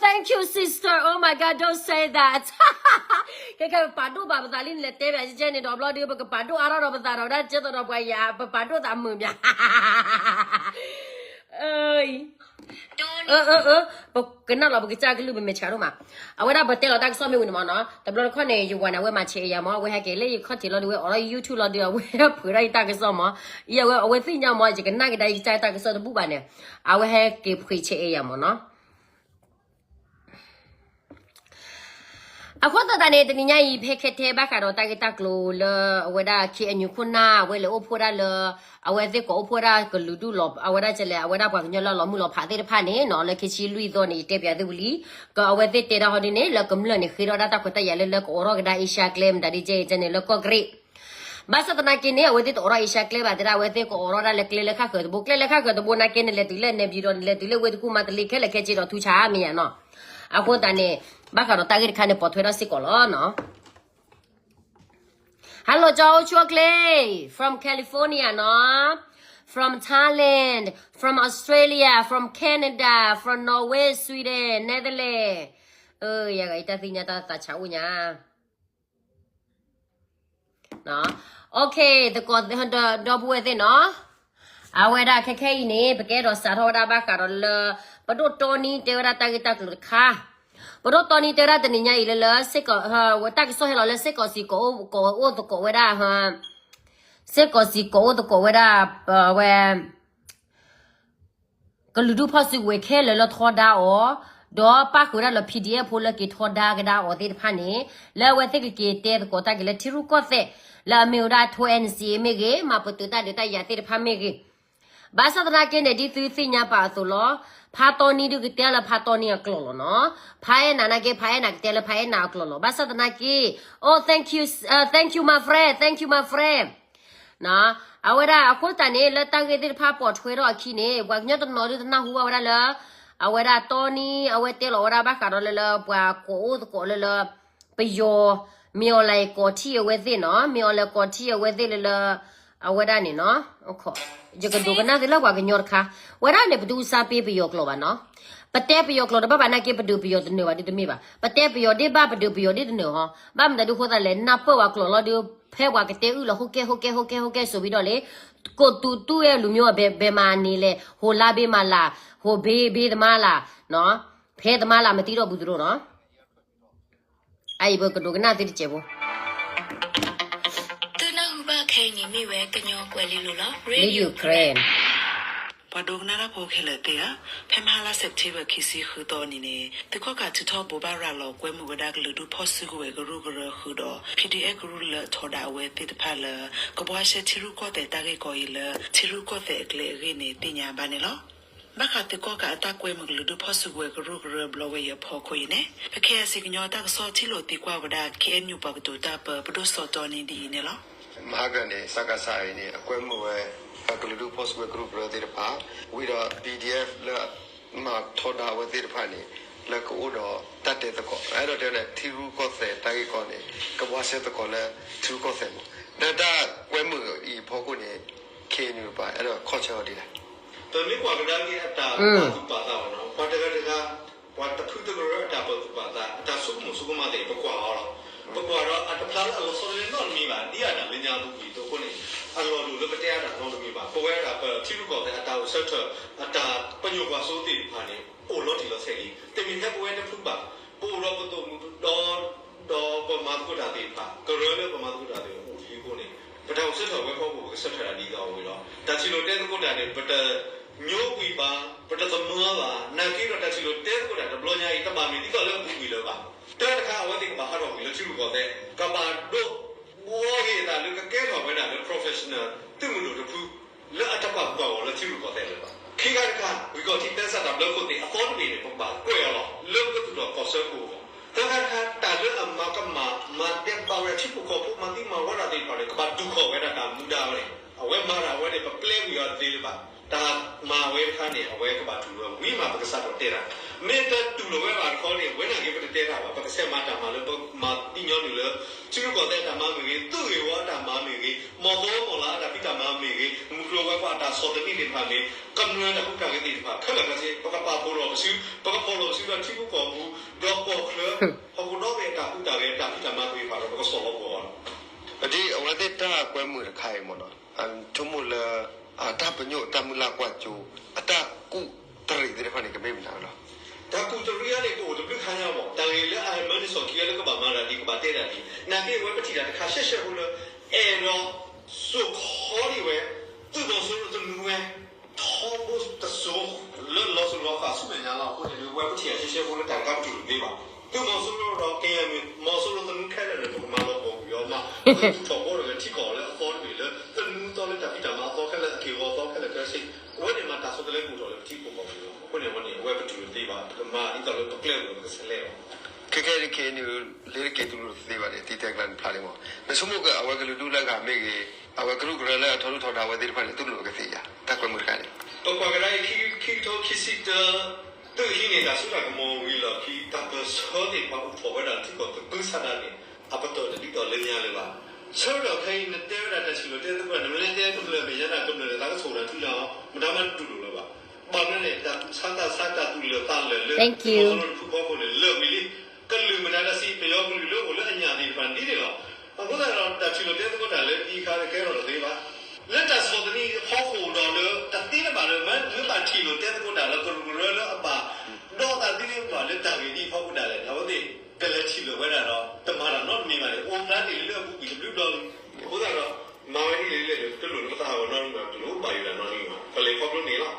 thank you, sister. Oh my God, don't say that. Kaya padu ba batalin lete ba jene do blood yo ba padu ara do bataro da jeto do ba ya padu ta mu mya. Ơi. Cái nào là cái cha cái lưu bên mẹ cháu mà, à vậy đó bữa tết là đang xong mình mà nó, tập lo con này dùng nào vậy mà chơi ya mà, vậy hay cái lấy con thì lo được, ở YouTube lo được, vậy bữa nay ta cái xong mà, ya vậy thì nhau mà chỉ cái nào cái đây chơi ta cái xong bút bài này, à vậy hay cái phải chơi ya mà nó. À khoan ta này thì nhảy phải cái thế bác rồi ta cái ta kêu là vậy đó khi anh nhung con na vậy là ô phô ra là à vậy thì có ô phô ra cái lúa đu lọp à vậy đó chỉ là vậy đó bằng nhau là lọp mua lọp phá thế phá này nó là cái chi lúa đó này tiếp theo đi cái à vậy thì tera hồi này là cầm lên này khi đó ta có ta giải là có rồi cái đó isha claim đã đi chơi cho nên là có great basta ta này này à vậy thì ora isha claim à thế vậy thì có ora là claim là khác cái bộ claim là khác cái bộ này cái này là tụi lên này bị rồi là tụi lên vậy thì cũng mà tụi lên cái chỉ đó thu cha mình nó à khoan ta này bác rồi ta cái này bỏ thuê đó xí cổ lo nó. Hello Joshua Clay from California nó, from Thailand, from Australia, from Canada, from Norway, Sweden, Netherlands. Ya cái ta tin ta cháu nha. Nó. Okay, the con the bùi thế nó. À vậy đó cái này, bây giờ sát hồi đó bác rồi là bắt đầu Tony theo ra ta cái ta được khá. Bắt đầu Tony theo ra thì nhảy là sẽ có vậy ta cái số là sẽ có gì có ô tô có vậy đó ha, sẽ có gì có ô tô có vậy đó vậy cái lưu phát sự vậy kia là thoa đá ở đó bác cái đó là PDF là cái thoa đá cái đó ở đây phản này là vậy thì cái tên của ta cái là thiru có thể là mình đã thoa NC mấy cái mà bắt đầu ta để ta giải thích phản mấy cái bác sao ta cái này đi từ từ nhà bảo tôi lo phá toni được cái tên là phá toni à clolo nó phá na cái phá na cái tên là phá na clolo bác sao ta cái oh thank you my friend nó à vậy đó cô ta này là ta cái đi phá bỏ thuê rồi khi này hoặc nhớ tôi nói được na hùa vậy là à vậy đó toni à vậy tên là bác cả đó là bà cô là bây giờ miêu lại có thi ở vậy nó miêu lại có thi ở vậy là à vậy đó này nó ok giờ cái đồ cái nào thì là qua cái nhọt khá vậy đó này bắt đầu sao bị yok lo bà nó bắt đầu bị yok lo đó bà này cái bắt đầu bị yok nữa vậy thì mi bà bắt đầu bị yok đi bà bắt đầu bị yok đi nữa ha bà mình đã được khoa lên nắp vào lo được phải qua cái tiêu là ok số bị đó lấy cô tu luôn nhau be mà nè lấy hồ la be mà là hồ be mà là nó phải mà là mà tí đó bút rồi nó ai bữa cái đồ cái nào thì chế bộ Ukraine. Padogna po kheletea phemhala September khisi khudo ni ne tikho ka thitho boba ra lo kwe mu gada gludu phosu we gru khudo PDF gru le thoda we titphala ko bwa she thiru ko te ta ge ko ile thiru ko te kle ge ne tinya ba ne lo baka tikho ka ta kwe mu gludu phosu we gru blo we ye pho ko ne phekhe se gnyo ta so thilo ti kwa gada KNU pa gdu ta pa pdo so to ni di ne lo mahagane sakasai ni akwe mu we Kakuludu post group brother pa we do PDF la ma thoda we dir phani la ko do tatte to ko ai do de thiru ko se ta ki ko ni ka bwa se to ko la thiru ko se mo da we mu I pho ko ni KNU pa ai do kho chaw di la to ni kwa ga ni ata pa ta no pa de ga wa ta thu to ro ta pa ta ta su mu ma de pa kwa lo pa kwa ro ata pha la lo so le no mi ba ni ya na le nya tu bi to ko ni a lo lu le pa te ya na no mi ba ko we da pa thi ru ko de ata o set ata pa nyu kwa so ti pha ni o lo ti lo se li te mi ne ko we de phu ba po ro ko to do pa ma ko da ti pa ko ro le pa ma ko da ti o ti ko ni pa ta o set we ko ko set da ni ga o lo ta chi lo te ko da ni pa ta nyo pi ba pa ta ma ba na ki ro ta chi lo te ko da blo nya I ta ba mi ti ko le ku pi lo ba ta ka a wa ti ba ha ro mi lo chi ru ko de ka ba do wo he da lu ka ke ko ba da professional ti mu lo pu le a ta ba ba lo chi ru ko de le ba khi ka we got it that's a lo ko ti a ko ni ne ba ko ya lo lo ko tu lo ko so ko ta ka ta le a ma ka ma de ba re chi ko pu ma ti ma wa da ti pa le ka ba du ko we da ta mu da le a we ma ra we de ba play we are de ba ta ma we ka ni a we ka ba tu lo we ma ba ka sa to te ra me ta tu lo we ba ko ni we na ke ba တဲ့တာပါပကဆက်မတာမလို့မတိညောနေလို့ကျူကောတဲ့တာမမေကြီးသူ့ရောတာမမေကြီးမော်တော်မော်လာတာပိတာမမေကြီးမူလောကတာစောတဲ့နေပါလေကမ္နတာခုတာကတိပါခက်လာကစေပကပါပေါ်လို့ရှိပကပေါ်လို့ရှိတော့ချိကောဘူးတော့ပေါ်ခလဟောတော့တဲ့တာခုတာရဲ့တာပိတာမမေပါတော့ပကစောလို့ပေါ် Jadi orang kita kau mula kai mana, cuma le ada penyu, ada mula kuacu, ada ku teri dari mana kami benar lah. ဒါကူတရီရတဲ့ကိုတို့ခါရပါတာလေအာမန်ဆိုကီရလည်းကပါမာလာဒီကပါတဲ့တာဒီနာကေဝဲပတိတာတခါရှက်ရှက်ဘူးလို့အဲတော့စုခေါ်ရီဝဲသူ့တော့ဆိုတော့နူဝဲထောဘုတ်တဆိုလောလောဆိုတော့ခါစုမညာလာကိုဒီဝဲပတိရရှက်ရှက်ဘူးလို့တာကပ်တူနေပါသူ့မဆိုတော့ကေယမမောဆိုတော့နူခဲတယ်လို့မာလို့ပေါ့ရောမသူ့တော့ဘောလည်းတိကောလည်းအပေါ်ပြီလေသူ့တော့လည်းတပိတာမှာတော့ခဲလည်းကေဝတော့ခဲလည်းကစီဝဲဒီမှာတာဆိုတယ်ကိုတော့လည်းတိပေါ့ပေါ့ကိုနေမနေဝဲပတိတေးပါမာအင်တာလို့ကလဲလို့ကစလဲ Kekeh ni lirik itu lu tiba ni titik lan paling mau. Nah semua ke awal kalau dulu lah kami ke awal kalau kerana tholu thau dah awal dari paling tu lu ke sih ya. Tak kau murka ni. 不過佢哋佢都其實都係呢，但係雖然冇為了佢，但係所以話我覺得呢個都係啥呢？阿不多呢個兩樣嚟話，所以佢呢啲人就係咯，啲都話你哋啲咁嚟俾人咁嚟，大家做人都要唔得乜做咯話，冇咩咧，但三大都要打嚟咧， Thank you ผู้บอกคนเลยเลิกไปเลยก็ลืมไปแล้วสิไปยอมลืมเลิกคนเลยอันยาดีฟันดีเลยหรอเอาก็ได้เราแต่ที่เราเด็กก็ได้เลยดีค่ะแค่เราได้ปะแล้วแต่ส่วนนี้พ่อโหเราเลยแต่ที่นั่นมาเลยมันหรือมาที่เราเด็กก็ได้เราก็รู้เลยแล้วป่ะนอกจากที่นี่มาเลยแต่ที่พ่อก็ได้เลยเอาดิเป็นเลยที่เราไว้ได้เราแต่มาเรานอกมีมาเลยโอ้ร้านนี้เรื่องผู้หญิงรู้เราก็ได้เรามาไว้ที่เลยก็หลุดก็ตายวันนั้นแบบรู้ไปอยู่แล้วนอนนี่มาก็เลยพ่อรู้นี่ละ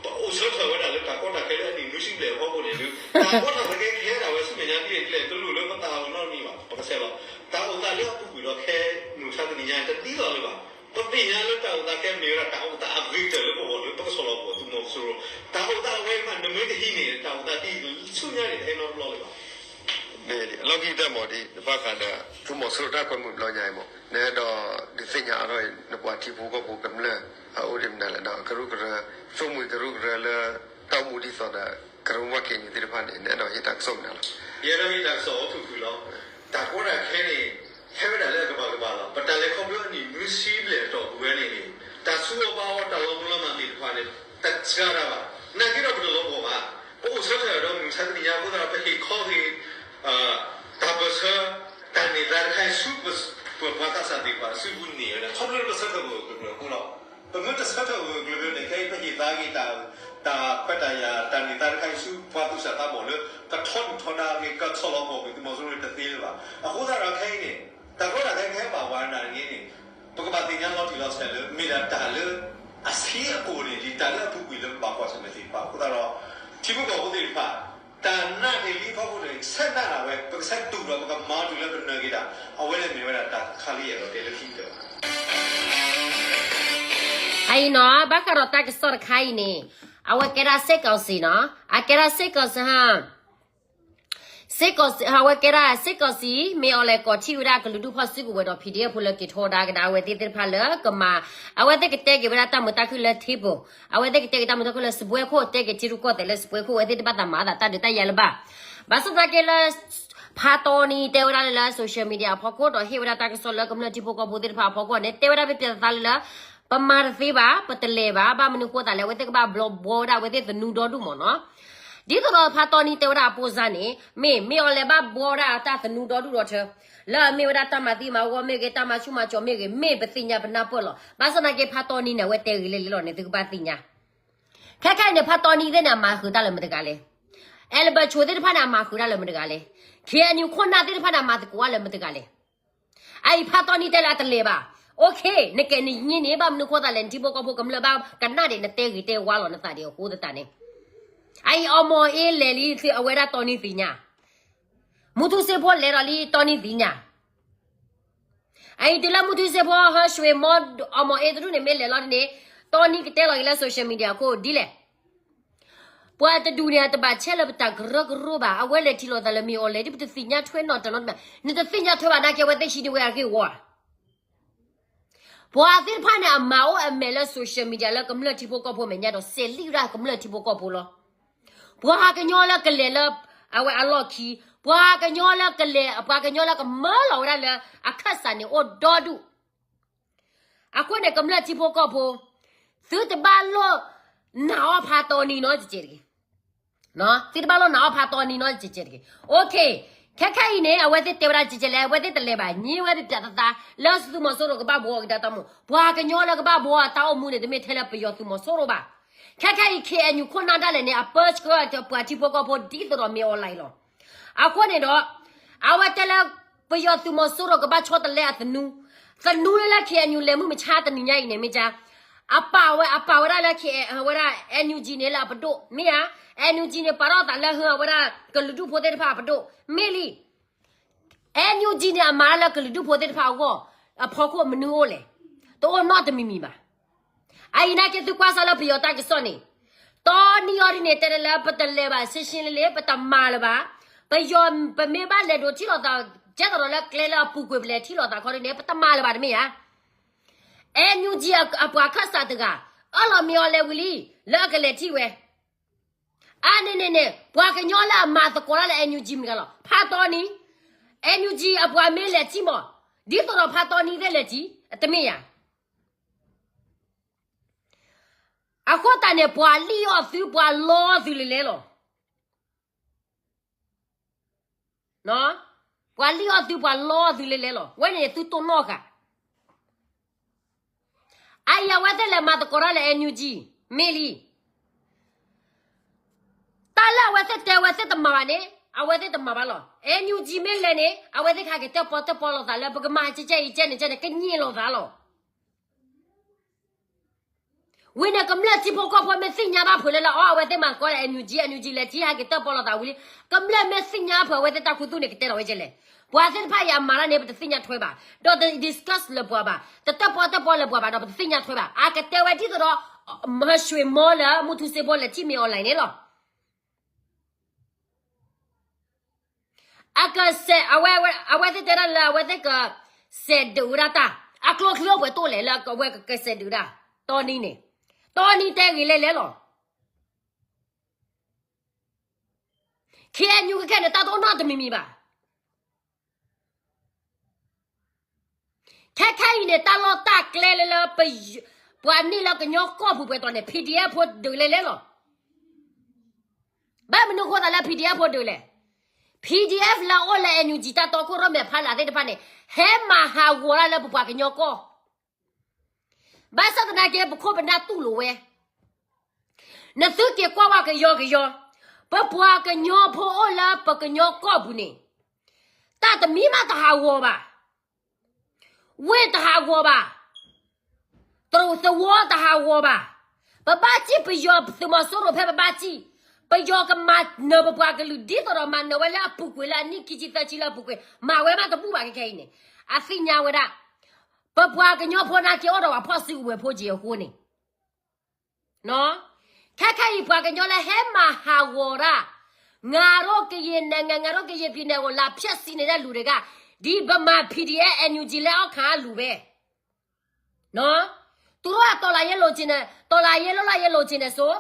โอ้เชื่อเถอะว่าเราแต่ก็ได้แค่นี้รู้สิ่งเดียวพ่อคนนี้รู้แต่ก็ทำแค่แค่เราไว้สิ่งอย่างนี้เลยก็รู้แล้วก็ตายวันนั้นนี่มาปกติเราแต่โอ้แต่เรื่องผู้หญิงเราแค่หนูชาตินี้ยังจะดีเราเลยป่ะปกติเนี่ยเราแต่โอ้แต่แค่มีเราแต่โอ้แต่อัพวิเตอร์แล้วก็บอกเลยปกติเราบอกตุ้มโซ่แต่โอ้แต่ไว้มันไม่ได้ที่นี่แต่โอ้แต่ที่ช่วยเนี่ยให้เราเราเลยป่ะ Ni lagi dah mau di bahkan dah cuma surat kau mula nyai mau. Ni dah di sini ada nak buat tipu kau bukan le. Udah mana lah dah keruk kerana semua keruk kerana le tahu mudi sana kerana makin di depan ni dah hitak som dah. 也那边在烧土去了，但过来看呢，看不来那个了，不但来看不了你没洗不来到不来呢，但是我把我到了不了嘛地方呢，但这个吧，那个不得了我嘛，我说出来了，你猜你家不得不去考虑，大不车，但你在看书不打啥地方，书不念了，差不多不舍得不了，不我这舍得不你可以不去打给打快打呀，但你在看书发都是打不了。ก็ทนได้มีก็ชอบเราบอกเป็นมอสุริตตีหรือเปล่าအခုသာတော့ခိုင်းနေแต่ก็ได้แค่บ่าวนาอย่างนี้ปกติเนี่ยเราที่เราใช้เลยมีแต่ตาเลยอาศัยกูนี่ที่ตาเลยผู้กุยเลยบ่าวก็ใช่ไหมที่บ่าวก็ได้เราที่ผู้ก่อผู้ตีป่ะแต่หน้าที่รีบเขาพูดเลยเส้นหน้าเราเว้ยเป็นเส้นตุ่มเราก็มาดูแล้วเป็นเนื้อกี่ดาเอาไว้เลยมีเวลาตาคาลีเราเดี๋ยวทิ้งเถอะไอ้เนาะบักกะรอตากสอดไข่นี่เอาไว้แกราเซกเอาสิเนาะอะแกราเซกเอาสิฮะစစ်ကောဟာဝကရာစစ်ကောစီမေအော်လေကောချီဝဒါကလူဒူဖတ်စစ်ကိုဝတော့ PDF ဖလကီထောဒါကဒါဝဲတိတိဖလကမအဝဲတဲ့ကတဲ့ကဘရာတမတခုလက်သေးဘောအဝဲတဲ့ကတဲ့တမတခုလက်စပွဲခိုတဲ့ကချီရကောတဲ့လက်စပွဲခိုဝဲတဲ့ပတ်တမာတာတတဲ့ရလဘာဘာစတကဲလဖာတော်နီတေဝရာလာဆိုရှယ်မီဒီယာဖောက်တော့ဟေဝရာတကဆောလကမလတီပိုကဘူတဲ့ဖာဖောက်ကောနဲ့တေဝရာပြပြသားလာပမာရသေးပါပတလေပါဘာမနုကိုတာလဲဝဲတဲ့ကဘာဘလော့ဘောဒါဝဲတဲ့နူတော်ဒူမောနော်ဒီတော့ဖာတော်နီတေဝရာပိုဇာနေမေော်လေဘာဘောရာတာသနူတော်တူတော်ချလာမေဝဒတာမတိမဝမေကေတာမချုမချောမေကေမေပတိညာဘနာပေါ်လောဘာစနာကေဖာတော်နီနဲ့ဝဲတဲလေလောနေဒီကပါတိညာခက်ခက်နဲ့ဖာတော်နီတဲ့နာမှာခူတာလည်းမတကလေအဲလဘချိုတဲ့ဖာနာမှာခူတာလည်းမတကလေခေအညူခွန်နာတဲ့ဖာနာမှာတကွာလည်းမတကလေအိဖာတော်နီတဲ့လာတလေပါโอเคနေကေနေညင်းနေဘာမနခေါ်တာလဲဒီဘောကဘောကမလဘာကနာတဲ့နဲ့တဲကြီးတဲဝါလောနေတာဒီဟိုတဲ့တာနေไออมอเอเลลีสิอเวดาตอนี่ติญามุทุเซพอเลรลีตอนี่ติญาไอเดลามุทุเซพอฮะชเวมออมอเอตรุเนเมเลลอนี่ตอนี่กเตลออีลาโซเชียลมีเดียโคดิเลปวดดูเนี่ยตบะเชลบตากรกรูบะอเวเลทิโลตะเลมีออเลดิปตติญาทเวนอตนอมนี่ตติญาทวะนาเกวะเตชิดิเวอะเกวะบัวติพานะมาโอเมเลโซเชียลมีเดียละกำลังที่พวกก็พวกแม่ญาติเซลีรากำลังที่พวกก็พวกลบัวหากญอละกะเลละเอาไว้อลอคี ပွာကညောလကလေပွာကညောလကမလောရလေအခက်ဆန်နေအိုဒေါ်ဒူအခုနဲ့ကမလက်ချီဖို့ကောဖို့သူတပါလို့နာဖာတော်နီနော်ကြည်ကြည်နော်သူတပါလို့နာဖာတော်နီနော်ကြည်ကြည်โอเคခက်ခဲနေအဝဲတဲ့တေဝရာကြည်ကြည်လဲဝဲတဲ့တလဲပါညီဝဲတဲ့ပြတ်တာလောစသူမဆိုးတော့ကဘာဘောကတတမှုဘွာကညောလကဘာဘောတောင်းမှုနေတမေထဲလဲပယောသူမဆိုးတော့ပါခက်ခဲခေအညခုနာတလည်းနေအပတ်ကတပွားချီဖို့ကောဖို့ဒီတော်မေအွန်လိုင်းလောအခုနေတော့အဝဲတလဲပယောသူမဆိုးတော့ကဘာချောတလဲသနူလည်းခေအညလဲမှုမချတနေညိုင်နေမကြအပါဝရလည်းခေဝရအန်ယူဂျီနေလာပတို့မင်းအန်ယူဂျီနေပါတော့တလည်းဟဝရကလူတူဖို့တဲ့ဖာပတို့မေလီအန်ယူဂျီနေအမားလည်းကလူတူဖို့တဲ့ဖာကိုအဖော်ကိုမနူးလေတော့notမီမီပါအိုင်နာကတူကွာဆလာပြယတာကစောနေတော်နီယော်ဒီနေတဲ့လည်းပတလဲပါဆရှင်လေးပတမာလပါပယောပမေပါလေတို့ချီတော့တာကျတော့လည်းကလဲလာပူကွေပလဲချီတော့တာခေါ်နေပတမာလပါတမေဟာအန်ယူဂျီအပွားခတ်စားတကအလမျောလေဝီလီလက်ကလေးတီဝဲအာနေဘွာကညောလာမာတကောလာအန်ယူဂျီမကလာဖာတော်နီအန်ယူဂျီအပွားမေးလေချီမောဒီတော့ဖာတော်နီတဲ့လေချီတမေရအခုတန်နေဘွာလီယောသူဘွာလောသူလေလောနော်ဘွာလီယောသူဘွာလောသူလေလောဝဲနေသူတုံနောကအိုင်ယဝတဲ့လေမတ်ကောရလေအန်ယူဂျီမေလီတာလာဝတဲ့တဲဝတဲ့တမပါနေအဝတဲ့တမပါလောအန်ယူဂျီမေလေနေအဝတဲ့ခါကတက်ပေါ်လောတာလေပကမာချေကျနေကညင်လောတာလောဝင်းကမလက်စီဖို့ကဖို့မစညာပါဖွလေလောအဝတဲ့မကောရအန်ယူဂျီလေကြီးဟာကတက်ပေါ်လောတာဝီကမလက်မစညာဖွဝတဲ့တခုသူနေကတဲ့ရောကျလေဘွာစင်ဖာယာမာရနေပတစညာထွဲပါတော့ discuss le ဘွာပါတက်ပေါ်le ဘွာပါတော့ပတစညာထွဲပါအာကတဲ့ဝဲတိတော့မရွှေမောလာမသူစေပေါ်လေချိမေ online နေလောအကဆက်အဝဲတဲ့ရလာဝဲတဲ့ကဆက်ဒူရတာအကလောဘွဲတိုးလေလာကဝဲကဆက်ဒူရာတော်နီတဲ့ကြီးလေလောခေညူကတဲ့တာတော့နာတမီမီပါခက်ခဲနေတာလောတကလဲလပဘွာနီလောကညောကောဘူးပဲတော့နေ PDF ဖို့ဒူလေလောဘာမနုခေါ်တာလား PDF ဖို့ဒူလေ PDF လာအိုလေအန်ယူဂျီတာတော့ကိုရမေဖာလာတဲ့တဖာနေဟဲမဟာဝရလပပွားကညောကောဘာစကနာကေဘခိုဘနာတူလိုဝဲနသုကေကွာဝကယောပပွားကညောဖို့အိုလာပကညောကောဘူးနေတာတမီမတဟာဝပါဝဲတဟာဝပါတော်သဝတဟာဝပါပပချီပယောသမဆောရဖပပချီပယောကမနဘပွားကလူဒီတော်မနဝလာပုကွေလာနိကိချီတချီလာပုကွေမဝဲမတပူပါခဲနေအဖိညာဝရပပွားကညောဖောနာကေအော်တော်ဖောစီဝဲဖိုးကြီးဟိုးနေနော်ခက်ခဲပွားကညောလာဟဲမဟာဝရငါရောကရင်နိုင်ငံငါရောကရင်ပြည်နယ်ကိုလာဖြတ်စီနေတဲ့လူတွေကဒီဗမာ PDF NUG လက်အောက်ခံလူပဲနော်သူတို့ကတော်လာရဲလိုချင်တယ်တော်လာရဲလိုချင်တယ်ဆို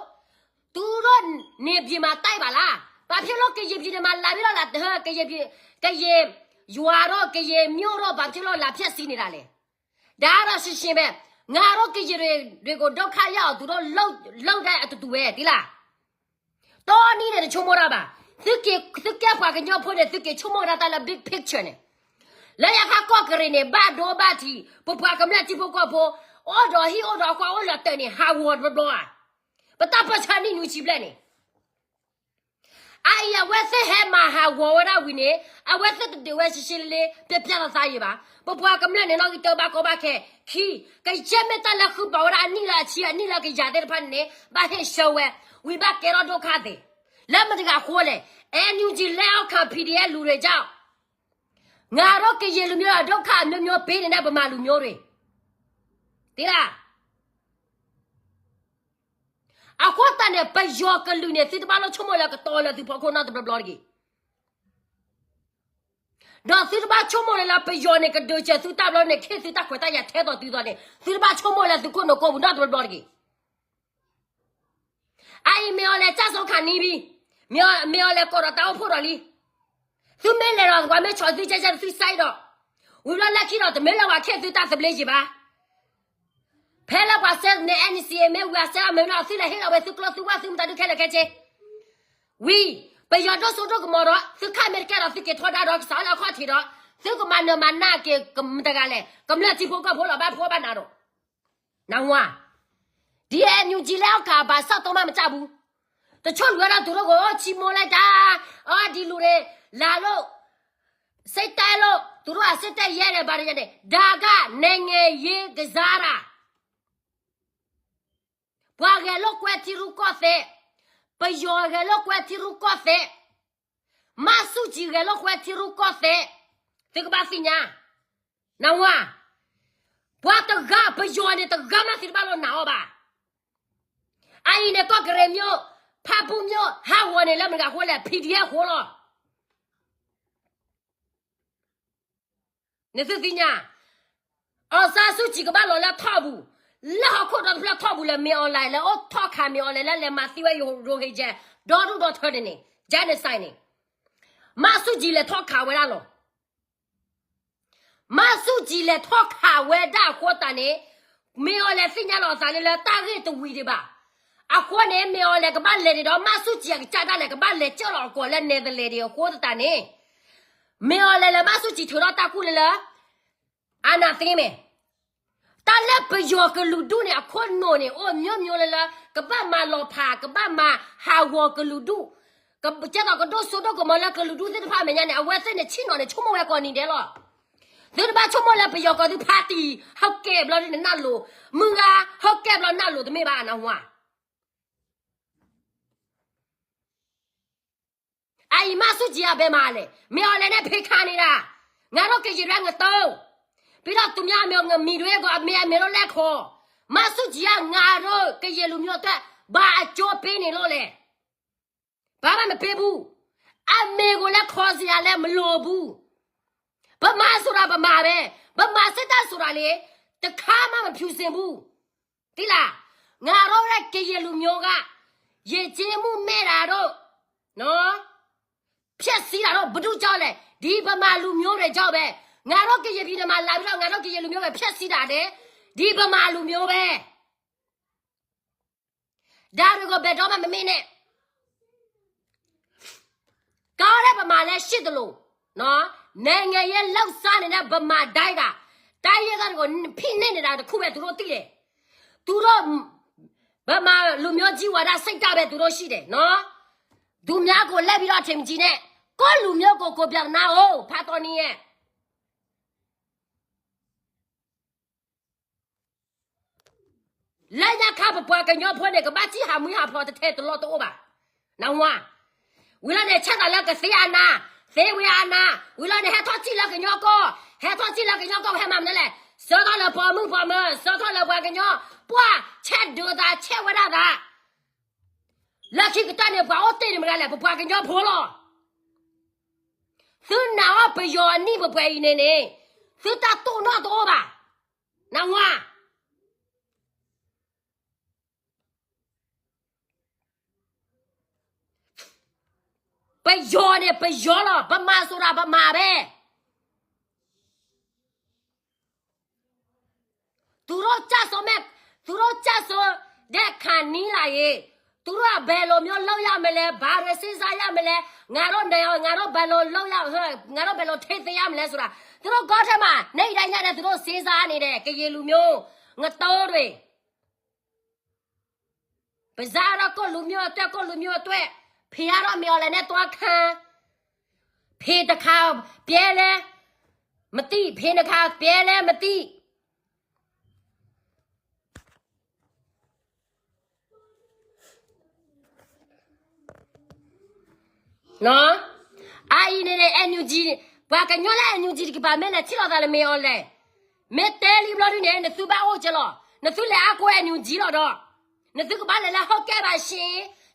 သူတို့နေပြည်မှာတိုက်ပါလားဘာဖြစ်လို့ကရင်ပြည်မှာလာပြီးတော့လာကရင်ရွာတော့ကရင်မြို့တော့ဘာဖြစ်လို့လာဖြတ်စီးနေတာလဲဒါတော့ရှင်းပဲငါတို့ကရင်တွေကိုဒုက္ခရောက်သူတို့လောက်တဲ့အတူတူပဲဒီလားတော်နီးတယ်ချုံမောတာပါသူကပွားကညောဖို့တဲ့သူကချုံမောတာla big picture နဲ့လာရခါကောကရနေဘာဒိုဘာတီပပွားကမလက်တီဖို့ကောဖို့အော်တော်ဟီအော်တော်ကွာအော်လာတဲ့နေဟာဝတ်တော့ပတပချာနီနူချီပလက်နေအိုင်ယဝက်ဟဲမာဟာဝရဝီနေအဝက်တဲ့ဝက်ရှင်းလေးပြပြလာစားရပါပပွားကမလက်နေတော့တော့ဘာကောဘာခဲခီကကြက်မတလခုဘောရာနီလာချီနီလာကကြတဲ့ဖန်နေဘာဟဲရှောဝဲဝီဘကဲရတော့ခါတဲ့လက်မတကခိုးလေအန်ယူဂျီလက်အောက်ခါ PDF လူတွေကြောင့်ငါတော့ကရင်လူမျိုးဒုက္ခမျိုးပေးနေတဲ့ဗမာလူမျိုးတွေတိလားအခုတန်တဲ့ပယောကလူနဲ့စစ်တပါလို့ချုံမလာကတော်လာသူဖော်ခေါ်နာတဘလော်ကြီးတော့စစ်တပါချုံမလာပယောနဲ့ကဒိုချသူတဘလော်နဲ့ခေစစ်တခွေတရထဲတော်သူတော်နဲ့စစ်တပါချုံမလာသူကိုနော်ကိုဘူးနာတဘလော်ကြီးအိုင်မေော်လေချက်ဆုံးခါနီးပြီးမေော်လေကောရတောက်ဖို့တော်လီ သူမဲလေတော့ကွာမဲချော်သူချက်သူဆိုင်တော့ဝီလာလက်ခီတော့တမဲလောက်ခဲသူတာစပလေးကြီးပါဖဲလောက်ကွာဆက်နေ NCA မဲဝါဆက်မဲတော့စီလေဟဲ့တော့သူကလသူဝါသူမတတ်ခဲလက်ခဲချေဝီပယောတော့ဆိုတော့ကမောတော့သူခမဲကဲတော့သူကထော်တာတော့စားလောက်ခါထီတော့သူကမနမနာကေကမတကလည်းကမလက်တီဖို့ကဖို့တော့ဘာဖို့ပါနာတော့နောင်ဝါဒီအန်ယူဂျီလောက်ကဘာစောက်တော့မှမကြဘူးတချို့လူကတော့သူတို့ကိုချီမိုးလိုက်တာအော်ဒီလူတွေလာလို့စိတ်တဲလို့သူတို့ကစစ်တက်ရဲတယ်ဗါတယ်ဒါကနိုင်ငံရေးကစားတာဘွာကဲလို့ကွယ်တီရူကောဖဲပယောကဲလို့ကွယ်တီရူကောဖဲမဆူဂျီကဲလို့ကွယ်တီရူကောဖဲဒီကဘာစညာနောင်ဝါဘွာတကပယောနဲ့တကမစီဘာလို့နာဟောပါအိုင်နဲ့တော့ကရမျိုးဖာပူမျိုးဟာဝနေလည်းမကဟိုလဲ PDF ဟိုလို့နေသတိညာအော်စာစုကြည့်ကဘာလို့လဲထောက်ဘူးလောက်ခုတော့ဖလက်ထောက်ဘူးလဲမြေအွန်လိုင်းလဲအော်ထောက်ခါမြေအွန်လိုင်းလဲမသိဝဲရိုဟေဂျန်ဒေါ်တော့ထွက်နေဂျန်နေဆိုင်နေမစုကြည့်လဲထောက်ခါဝဲလာလို့မစုကြည့်လဲထောက်ခါဝဲတာခေါ်တန်နေမြေအွန်လဲစိညာလို့စာနေလဲတာရဲတဝီတွေပါအခုနဲ့မြေအွန်လဲကဘာလဲတော့မစုကြည့်ကကြာတာလဲကဘာလဲကြောက်တော့ကိုလဲနေတဲ့လေတွေခေါ်တန်နေမြေအွန်လဲမစုကြည့်ထတော့တာကူလဲအာနာသိမဲတာလက်ပယောကလူဒုနဲ့အခုနိုနေအိုမျိုးလဲကပတ်မလောဖာကပတ်မဟာဝကလူဒုကကျတော့ကတော့ဆိုတော့ကမလာကလူဒုတဲ့ဖာမညာနဲ့အဝဲစစ်နဲ့ချင်းတော်နဲ့ချုံမဝဲကောနေတယ်လို့ဒီဘာချုံမလာပယောကဒီပါတီဟုတ်ကဲ့ဘလို့နဲ့နာလို့မငါဟုတ်ကဲ့ဘလို့နာလို့တမေပါနော်ဟွာအိမ်မဆုကြီးရပဲမလဲမြော်လည်းနဲ့ဖေးခါနေတာငါတို့ကြည်ရငါတော့ပြီးတော့သူများမျိုးငမီတွေကမေလို့လက်ခေါ်မဆုကြီးကငါတို့ကြည်လူမျိုးအတွက်ဘာအကျိုးပေးနေလို့လဲဘာမှမပေးဘူးအမေကိုလည်းခေါ်စရာလည်းမလိုဘူးဗမာဆိုတာဗမာပဲဗမာစစ်တပ်ဆိုတာလေတခါမှမဖြူစင်ဘူးတိလားငါတို့ရဲ့ကြည်လူမျိုးကရေချင်းမှုမဲ့တာတော့နော်ဖြက်စီးတာတော့ဘသူကြောက်လဲဒီဗမာလူမျိုးတွေကြောက်ပဲငါတို့ကြည်ပြည်မှာလာပြီးတော့ငါတို့ကြည်လူမျိုးပဲဖြက်စီးတာတဲ့ဒီဗမာလူမျိုးပဲဒါတွေကဘယ်တော့မှမမင်းနဲ့ကားတဲ့ဗမာလဲရှစ်တယ်လို့နော်နိုင်ငံရဲ့လောက်စားနေတဲ့ဗမာတိုင်းကတိုင်းရဲကတော့ဖိနေနေတာတခုပဲသူတို့သိတယ်သူတို့ဗမာလူမျိုးကြီးဝါဒစိတ်ဓာတ်ပဲသူတို့ရှိတယ်နော်သူများကိုလက်ပြီးတော့ထင်ကြည့်နဲ့ကိုလူမျိုးကိုပြောင်းနာဟုတ်ဖာတော်နီရဲ့来家看不惯跟鸟婆那个把几下没下婆的太多老多吧？那我为了那吃到那个谁安娜，谁为安娜？为了那还他进了个鸟高，还他进了个鸟高还嘛的嘞？烧到了包门，烧到了半个鸟，不钱多大，钱我大大。那这个大的把我对你们来不把个鸟破了，是那我不要你不不呢呢？是他多那多吧？那我。不要呢，不要了，不骂说了，不骂呗。သူတို့ကြဆိုမဲ့သူတို့ကြဆိုတဲ့ခံနီးလာရဲ့သူတို့ကဘယ်လိုမျိုးလောက်ရမလဲဘာရစဉ်းစားရမလဲငါတို့နေငါတို့ဘယ်လိုလောက်ရငါတို့ဘယ်လိုထိသိရမလဲဆိုတာသူတို့ကောထက်မှာနေတိုင်းရတယ်သူတို့စဉ်းစားနေတဲ့ကြည်လူမျိုးငတိုးတွေပဇာရကိုလူမျိုးအတွက်ကိုလူမျိုးအတွက်ဖေရတော့မြော်လည်းနဲ့တွားခံဖေတခါပြဲလဲမတိဖေတခါပြဲလဲမတိနော်အာအင်းနဲ့အန်ယူဂျီဘာကညောလဲအန်ယူဂျီကပါမဲနဲ့ချီတော့တယ်မေအော်လဲမဲတဲလီဘလော်နေနဲ့သူပါအိုချလောနသူလဲအကွဲအန်ယူဂျီတော့နသူကဘာလဲဟုတ်ကဲ့ပါရှင်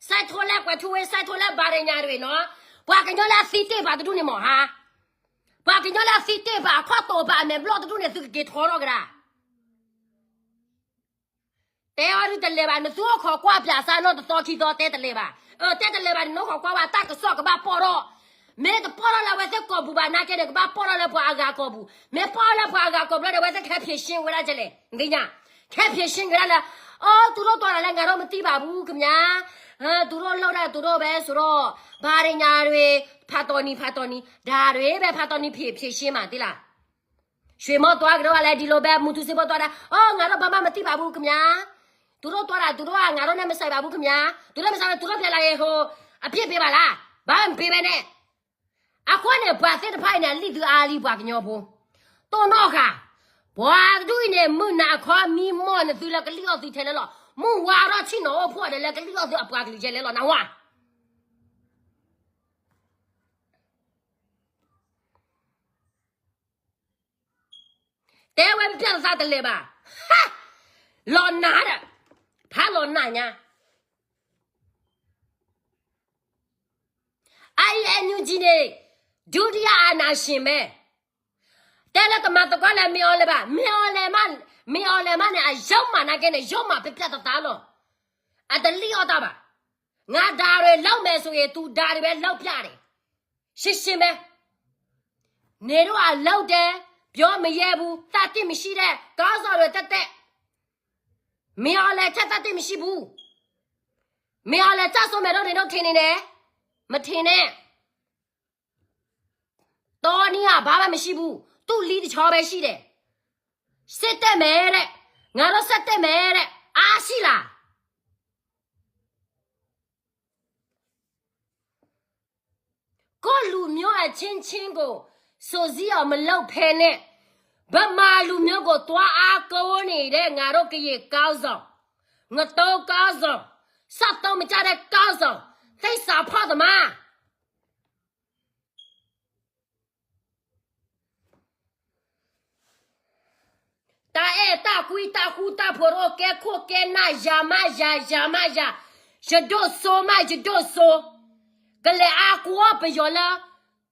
စိုက်ထိုးလက်ကွယ်ထိုးဝဲစိုက်ထိုးလက်ဘာရညာတွေနော်ဘာကညောလဲစီတေပါတူနေမောဟာဘာကညောလဲစီတေပါခေါ်တော့ပါမဲဘလော့တူနေသူကေထော်တော့ကြလားတဲဝရတလေပါနသူခေါ်ကွာပြစားတော့တော်ခီတော့တဲတလေပါတဲတလေပါနော်ခေါ်ကွာပါတကဆော့ကပါပေါ်တော့没的包了来，我在搞不吧？哪个那个把包了来不阿嘎搞不？没包了不阿嘎搞不了，我在开偏心回来这里，你跟你讲，开偏心回来了。哦，多了来，俺们地巴不怎么样？多老了多呗，说了，把人家的怕到你，大的呗怕到你偏心嘛，对啦。水毛多个的话来地老呗，木头水包多的，哦，俺们爸妈地巴不怎么样？多了，俺们那么晒巴不怎么样？多了偏来以后，啊偏吧啦，把人偏呢。啊，关键把这个牌呢，里头阿里巴巴鸟不，到哪个？把对呢，门那块密码呢，对那个料子来了，门挖了去哪破的那个料子把给来了，那哇！台湾别啥的来吧？哈，老拿的，怕老拿呢？哎呀，牛鸡呢？就是呀，那行呗。但那他妈的过来瞄了吧，瞄了嘛呢，要嘛那个呢，要嘛别的大了，啊，得利要大吧？俺大人老没说也都大的呗，老撇的，是什么？你说啊，老的表没业务，打对没事的，搞啥了得，瞄了他打对没事不？瞄了咋说没到你都听的呢？没听呢？当年啊，爸爸没事不？都离的超白西的，实在没的，俺都实在没的，阿西啦。个路苗啊，轻个，说是要么老拍呢，不马路苗个多阿高呢的，俺都给也搞上，我都搞上，啥都没家的搞上，在啥怕的嘛？大鬼大虎大婆罗该哭该那呀嘛呀，这都说嘛这都说，个来阿哥不要了，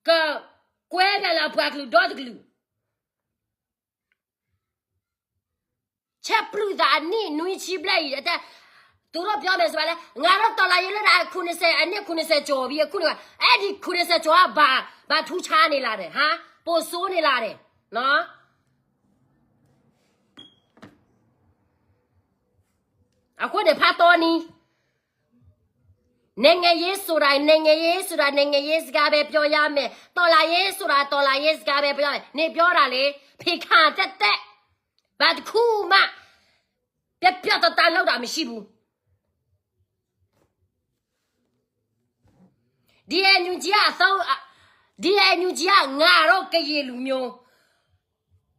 个乖的了不阿个多的个路，吃不路的你吃不来的，但多了表面说嘞，俺们到了一了啦，可能是俺那可能是教育，可能哎你可能是教把土产的啦的哈，不说的啦的，喏。啊，我得怕到你。那个耶稣啦，个别表扬没？到了耶稣个别表扬，你表达嘞，别看得，把苦嘛，别表到大老大没西不？第二牛家俺老个耶路苗，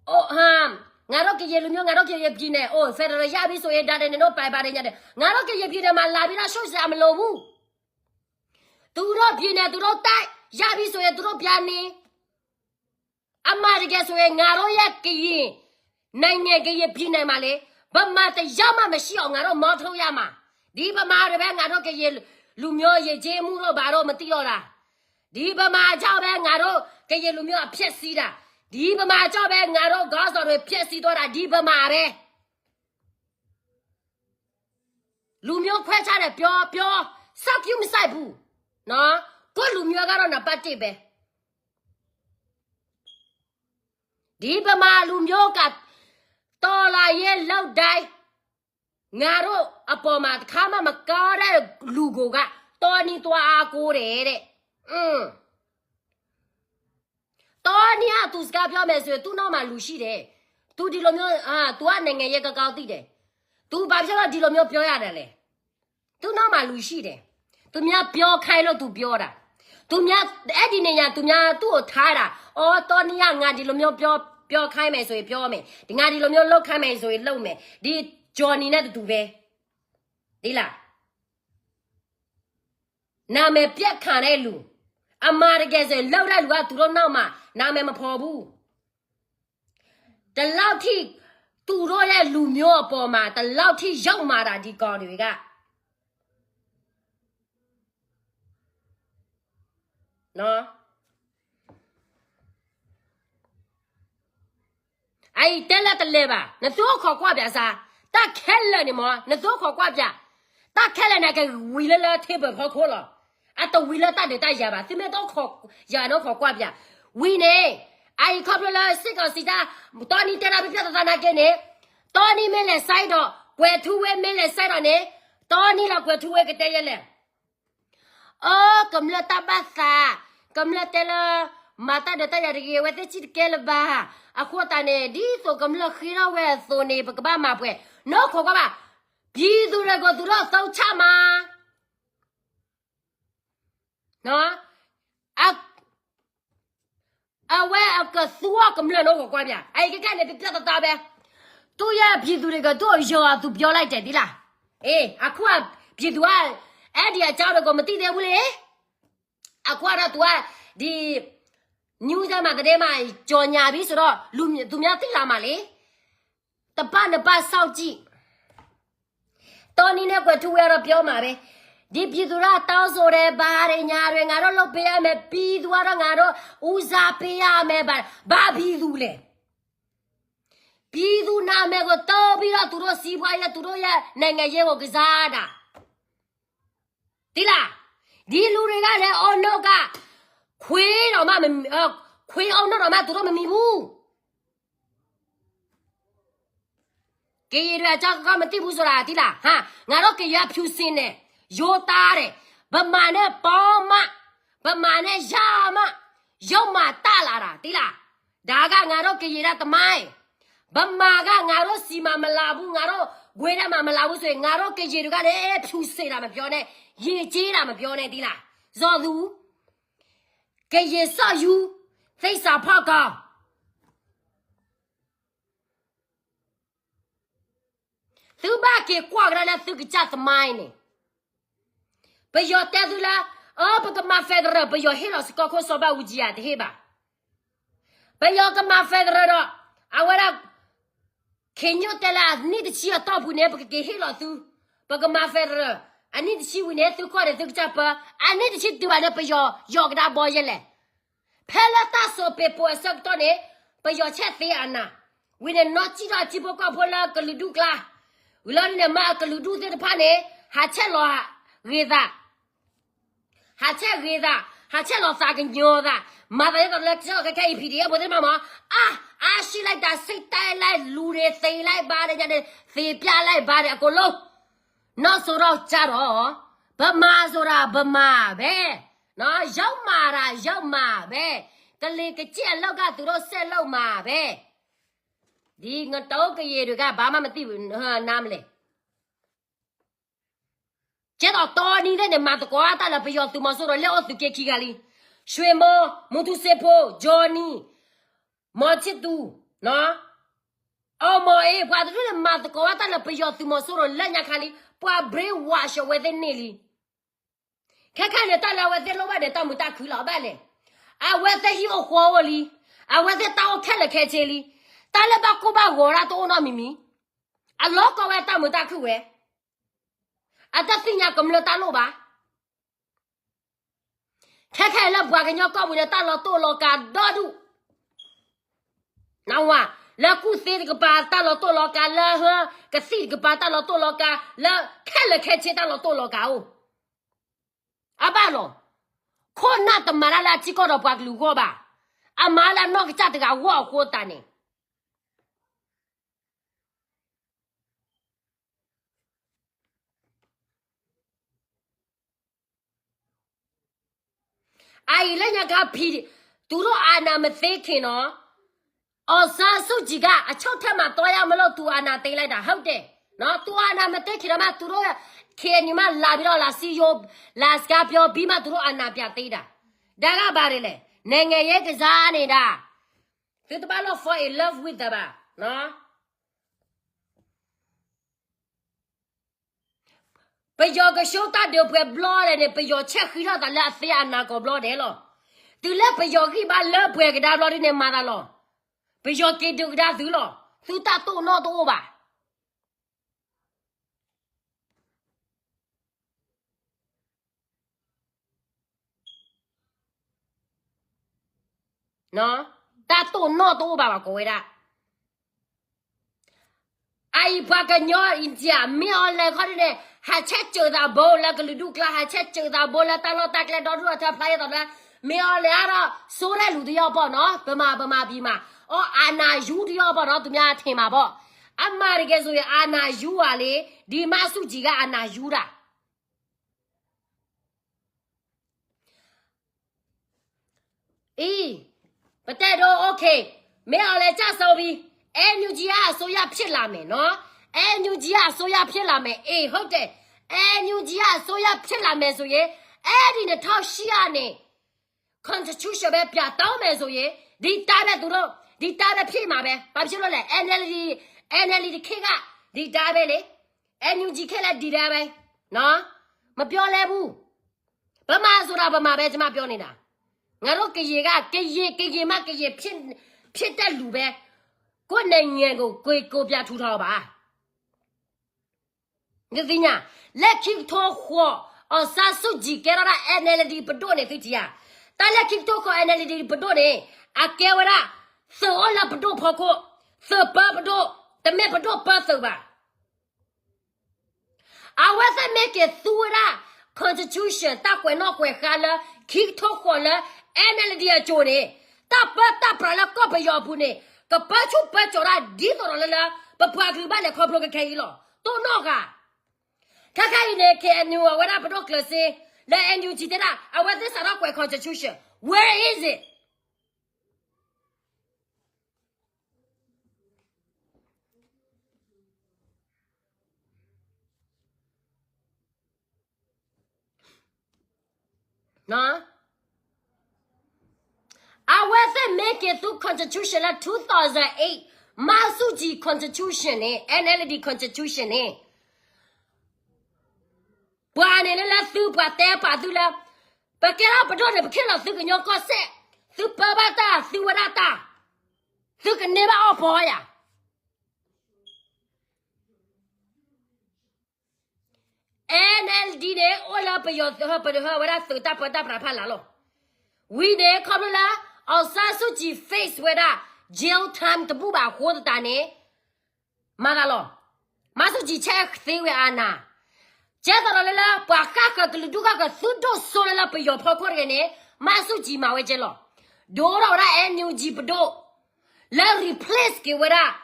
哦哈。俺老给耶路苗，俺老给耶皮呢，哦，反正亚比说也打的，那拜的人家的，俺老给耶皮的嘛，拉比那说是俺们老母，都老皮呢，都老带，亚比说也都老偏呢，俺妈这个说也俺老也给耶，那年给耶皮呢嘛嘞，不嘛的要嘛没需要，俺老毛头呀嘛，你不嘛的呗，俺老给耶路苗也节目了，把老没掉了，你不嘛叫呗，俺老给耶路苗撇死的。ဒီပမာကြောက်ပဲငါတို့ခေါင်းဆောင်တွေဖျက်ဆီးတော့တာဒီပမာပဲလူမျိုးခွဲခြားတယ်ပြောစောက်ပြုမဆိုင်ဘူးနော်ကိုလူမျိုးကတော့နံပါတ်1ပဲဒီပမာလူမျိုးကတော်လာရဲ့လောက်တိုင်းငါတို့အပေါ်မှာတစ်ခါမှမကားတဲ့လူကိုကတော်နီတော်အားကိုးတယ်တဲ့တော်နီကသူစကားပြောမယ်ဆိုရင်သူ့နောက်မှာလူရှိတယ်သူဒီလိုမျိုးသူကနိုင်ငံရဲ့ကောက်သိတယ်သူဘာဖြစ်လို့ဒီလိုမျိုးပြောရတယ်လဲသူ့နောက်မှာလူရှိတယ်သူများပြောခိုင်းလို့သူပြောတာသူများအဲ့ဒီနေရာသူများသူ့ကိုထားတာအော်တော်နီကငါဒီလိုမျိုးပြောခိုင်းမယ်ဆိုရင်ပြောမယ်ဒီငါဒီလိုမျိုးလုပ်ခိုင်းမယ်ဆိုရင်လုပ်မယ်ဒီဂျော်နီနဲ့တူပဲဒီလားနာမည်ပြက်ခံတဲ့လူအမားတကယ်ဆိုလောက်တဲ့လူကသူတို့နောက်မှာနာမည်မဖော်ဘူးတလောက်ထိသူတို့ရဲ့လူမျိုးအပေါ်မှာတလောက်ထိရောက်มาတာဒီကောင်တွေကနော်အဲ့တက်လက်တလဲပါနတို့ခေါ်ကွာပြစားတက်ခဲလက်နေမနတို့ခေါ်ကွာပြတက်ခဲလက်နေကဝီလဲလဲသေးပဲခေါ်ခေါ်လား à tàu vi là ta để ta giả bà thì mẹ tao khó giả nó khó qua bia vi nè ai khó là xí cái xí ta tao đi tên là biết tao na cái nè tao đi mẹ lại sai đó quẹt thu mẹ lại sai đó nè tao đi là quẹt thu cái tay này cầm là ta bắt sa cầm là tên là mà ta để ta giả cái vậy thì chỉ cái là bà à khoa ta nè đi số cầm là khi nào về số này bác bà mà vậy nó khó qua bà ví dụ là có tụi nó sao cha mà nó vậy cái số cầm là nó khó qua bia ai cái này bị chết tao bè tôi ya ví dụ là tôi giờ tôi biểu lại đi là à khoa ví dụ ai đi cháu nó có một tí đâu vậy à khoa đó tôi đi new ra mà cái đấy mà cho nhà biết rồi đó luôn tụi mình thích làm mà lấy tập ba nó ba sao chị tôi ní nè quay thu về rồi biểu mà bé đi ví dụ là tao rồi đấy ba đấy nhà rồi ngài đó lúc bây giờ mẹ ví dụ là ngài đó uza bây giờ mẹ ba ví dụ lên ví dụ nào mẹ có tao bây giờ tụi nó xí vai là tụi nó ya này ngày giờ có cái gì đó tí là đi luôn rồi cái này ông nó cả khuê nó mà mình khuê ông nó mà tụi nó mình bu cái gì đó cho con mình tiếp bu rồi tí là ha ngài đó cái gì phiêu xin này vô ta đấy bà mà này bỏ mà này ra mà vô mà ta là tí là đã cái ngài đó cái gì đó tao mai bà mà cái ngài đó xí mà làm bu ngài đó quê đó mà làm bu rồi ngài đó cái gì đó cái đấy phiêu xin là mà biểu này gì chứ là mà biểu này tí là do đủ cái gì sao you thấy sao phá cả thứ ba kia qua cái là thứ cái chát mai này bây giờ ta thứ là bây giờ mà phải rồi bây giờ hết rồi có khó so ba uji à thế ba bây giờ cái mà phải rồi đó à vậy là khi nhớ ta là nít chỉ ở top này bây giờ hết rồi thứ bây giờ mà phải rồi anh nít chỉ uy này thứ qua để thứ chát ba anh nít chỉ thứ này bây giờ giờ cái đó bao nhiêu lệ Pela ta so pe po sak to ne pe yo che te ana we ne no chi da chi po ka po la ka lu du kla we la ne ma ka lu du te pha ne ha che lo ge da ha che lo sa ke nyo da ma ba ka la cho ka kai pi de bo de ma ma shi lai da sai tai lai lu de sai lai ba de ja de sai pya lai ba de a ko lo no so ro cha ro ba ma so ra ba ma be nó giống mà ra giống mà bé cái ly cái chuyện lâu cả tụi nó sẽ lâu mà bé đi ngon tấu cái gì được cả bà mà tiêu nam lệ chết ở to đi đấy để mà tụi có ta là bây giờ tụi mà số rồi leo tụi kia kia đi xuê mơ muốn thu xếp po Johnny mà chết tu nó mà ấy qua tụi nó mà tụi có ta là bây giờ tụi mà số rồi leo nhà khăn đi qua brainwash với tên này đi看看你大了，我在老板的当没打亏老板嘞，啊，我在一个活我里，啊，我在当我开了开车里，打了把锅把我啦都那秘密，啊，老高我当没打亏喂，啊，他新年咁了打老板，看看了不个鸟高为了打了多老干打住，那我。了古谁这个把打了多老干了呵，个谁这个把打了多老干了，开了开车打了多老干哦。à ba lo con na tầm mà là chỉ có được bạc lúa qua bà à mà là nó cái chả được gạo qua qua ta này ai lấy nhà cái phi tụi nó ăn mà thế kia nó ở xa số gì cả à cháu thêm mà tôi ăn mà lo tụi ăn tên lại đã không đấy nó tụi ăn mà thế kia mà tụi nó khi nhưng mà là bây giờ là CEO là Scorpio bị mà tụi nó ăn nạp tiền đã đã cái bà này nè nghe cái giá này đã tụi nó bảo fall in love with the bà nó bây giờ cái số ta đều phải block này bây giờ check khi nào ta là sẽ ăn nào có block đấy lo từ lúc bây giờ khi bà lỡ phải cái đào block này mà ta lo bây giờ cái được đào thứ lo tụi ta tụ nó tụ bà nó ta tổ nó tổ bà cô ấy đã ai ba cái nhỏ India mèo này khó đi này ha chat chờ ta bố là cái lũ là ha chat chờ ta bố là ta lo ta cái đó rồi ta phải đó là mẹ ở lại đó số này lũ đi học bỏ nó bơm mà bị mà anh à yu đi học bỏ nó tụi nhà thêm mà bỏ anh mà cái rồi anh à yu à lẽ đi mà số gì cái anh à yu ra bắt đầu ok mẹ ở lại cha sao đi em như gì à số ya phiền làm mẹ nó em như gì à số ya phiền làm mẹဟုတ်တယ်em như gì à số ya phiền làm mẹ rồi em đi nó thao xí à nè constitution ပဲပြတောင်းမယ်ဆိုရင်ဒီတားပဲသူတို့ဒီတားပဲဖြည့်မှာပဲဘာဖြစ်လို့လဲ NLD ခေတ်ကဒီတားပဲလေ NUG ခေတ်လည်းဒီတားပဲနော်မပြောလဲဘူးဗမာဆိုတာဗမာပဲကျွန်မပြောနေတာငါတို့ကရေမကရေဖြစ်တဲ့လူပဲကိုယ်နိုင်ငံကိုပြထူထောင်ပါ你听呀，来听他话，三手机给他NLD 不多呢，对不呀？但来听他话 NLD 不多呢，给我啦，手了不多跑过，手包不多，但没不多包手吧？我在没给输啦 ，Constitution 大鬼闹鬼喊了，听他话了 ，NLD 要做呢，大不了搞不要不呢，个不做啦，地多了啦，不怕去把那靠不个开了，都闹个。看呢，看你我那不多可惜，来 NUG 的啦，我这啥那怪 Constitution，Where is it？ 那我在 make it through Constitution 啦2008，马书记 Constitution 呢 ，NLD Constitution 呢。bà này là sư bà té bà sư là bà kia đó bà đó là bà kia là sư cái nhau có xe sư bà ta sư bà ta sư cái này bà ở phố à NLD này ôi là bây giờ sư bà đó sư ta bà phá là lo vì này không là ở xa số chỉ face với đó jail time tập bà khổ ta này mà là lo mà số chỉ check see với Anna 제가 라라 바카카 글두가가 수도 소라라 비요 포코르네 마수지 마웨젤로 도라라 NUG 버도 라 replace 게와라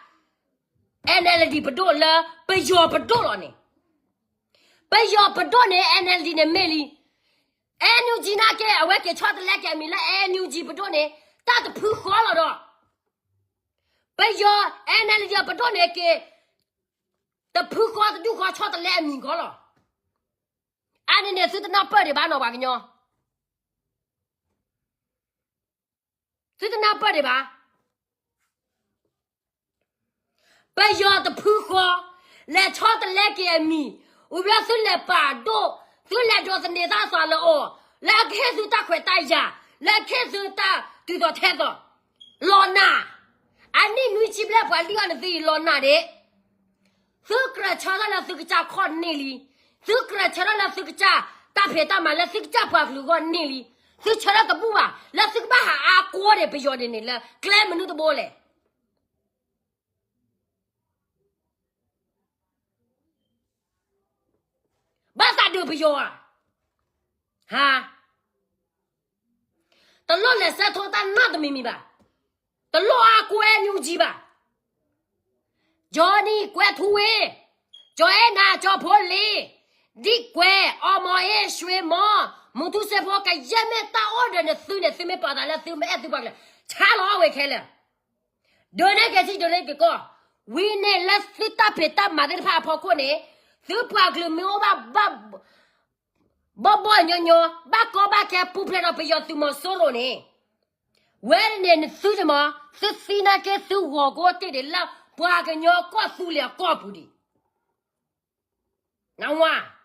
NLD 버도 라 비요 버도로네 비요 버도네 NLD네 메리 NUG 나게 아웨게 쳐들래게 미라 NUG 버도네 따도 푸코로로 비요 NLD 버도네 게 더 푸코도 두고 쳐들래 미고로 anh này sư nó bơi để bán nó bà cái nhau sư nó bơi để bà bây giờ tập phứ khó lại cho ta lấy cái mì u biết sư lại bà đô sư lại cho sư này ta xóa là ô lại cái sư ta khỏe tay giả lại cái sư ta từ đó theo đó lo na anh đi nuôi chim lại phải đi ăn gì lo na đấy sư cái cho ta là sư cái cha con này đi sư cái chả là sư cái cha ta phải ta mà là sư cái cha phải lưu con nè li sư chả là cái bùa là sư cái bà cô đấy bây giờ này là cái mình nó bố lệ bà ta được bây giờ ha ta lo là sao thôi ta nát được mì bà ta lo cô em như gì bà Johnny quẹt thuê cho em na cho phô li đi quẹ mò xuê mò muốn thu xe phô cái dân mẹ ta order này sư mẹ bảo là sư mẹ bảo là chả lo về cái là đồ này cái gì đồ này cái co vì này là sư ta phải ta mà đến phá phô cô này sư bảo là mình bà nhỏ bà có bà cái phụ phê nó bây giờ sư mà solo này vậy nên sư gì mà sư xin là cái sư hòa cô thế để là bà cái nhỏ có sư liền có bù đi nào à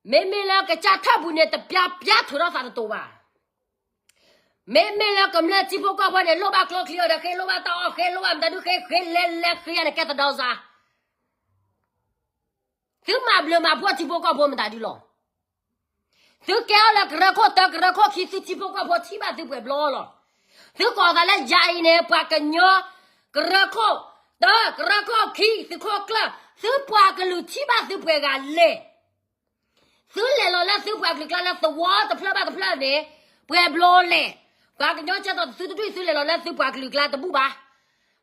mẹ là cái cha tháp bún này tập bia thua ra sao tàu ba mẹ là cầm lên chỉ bao cái này lô ba clock clear được cái lô ba tao cái lô ba ta được cái lên cái này cái tao ra thứ mà bữa mà bữa chỉ bao cái bữa mình ta đi lo thứ kéo là cái khó khi chỉ bao cái bữa chỉ ba thứ bữa lo thứ còn là dài này ba cái nhỏ cái khó đó cái khó khi thứ khó là 苏巴个路七八苏巴个嘞，苏来了那苏巴个干了是我的票吧的票呢，不要不嘞，把个鸟叫到苏的对苏来了那苏巴个路干的不吧，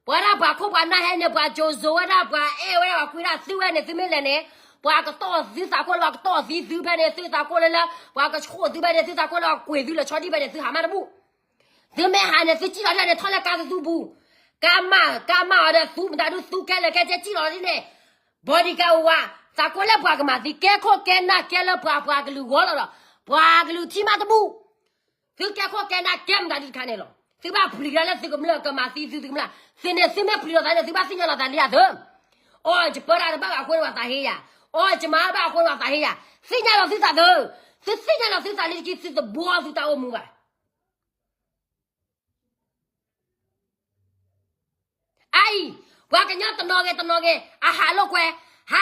把那把可把那还呢把就说那把哎我要回来苏完的苏没来呢。把个刀子啥过来，把个刀子手拍的手啥过来了，把个车手拍的手啥过来，鬼子了车底拍的手还买的不？这没喊的是几老人的，他来干的都不，干嘛的手那都手开了，开这几老人的，把你干哇，咋过来把个嘛的，干靠干那干了把个路过了，把个路起码都不，就干靠干那干嘛的看见了，就把不离了这个么了，干嘛是这个么了，现在谁没不离了咱的，就把谁了咱的呀头，哦，就把他的爸爸回来打黑呀。哦，这妈把混了啥呀？谁家老是啥头？谁家老是啥？你去吃的包子打我们吧？哎，我跟你等那个，啊哈老乖，哈！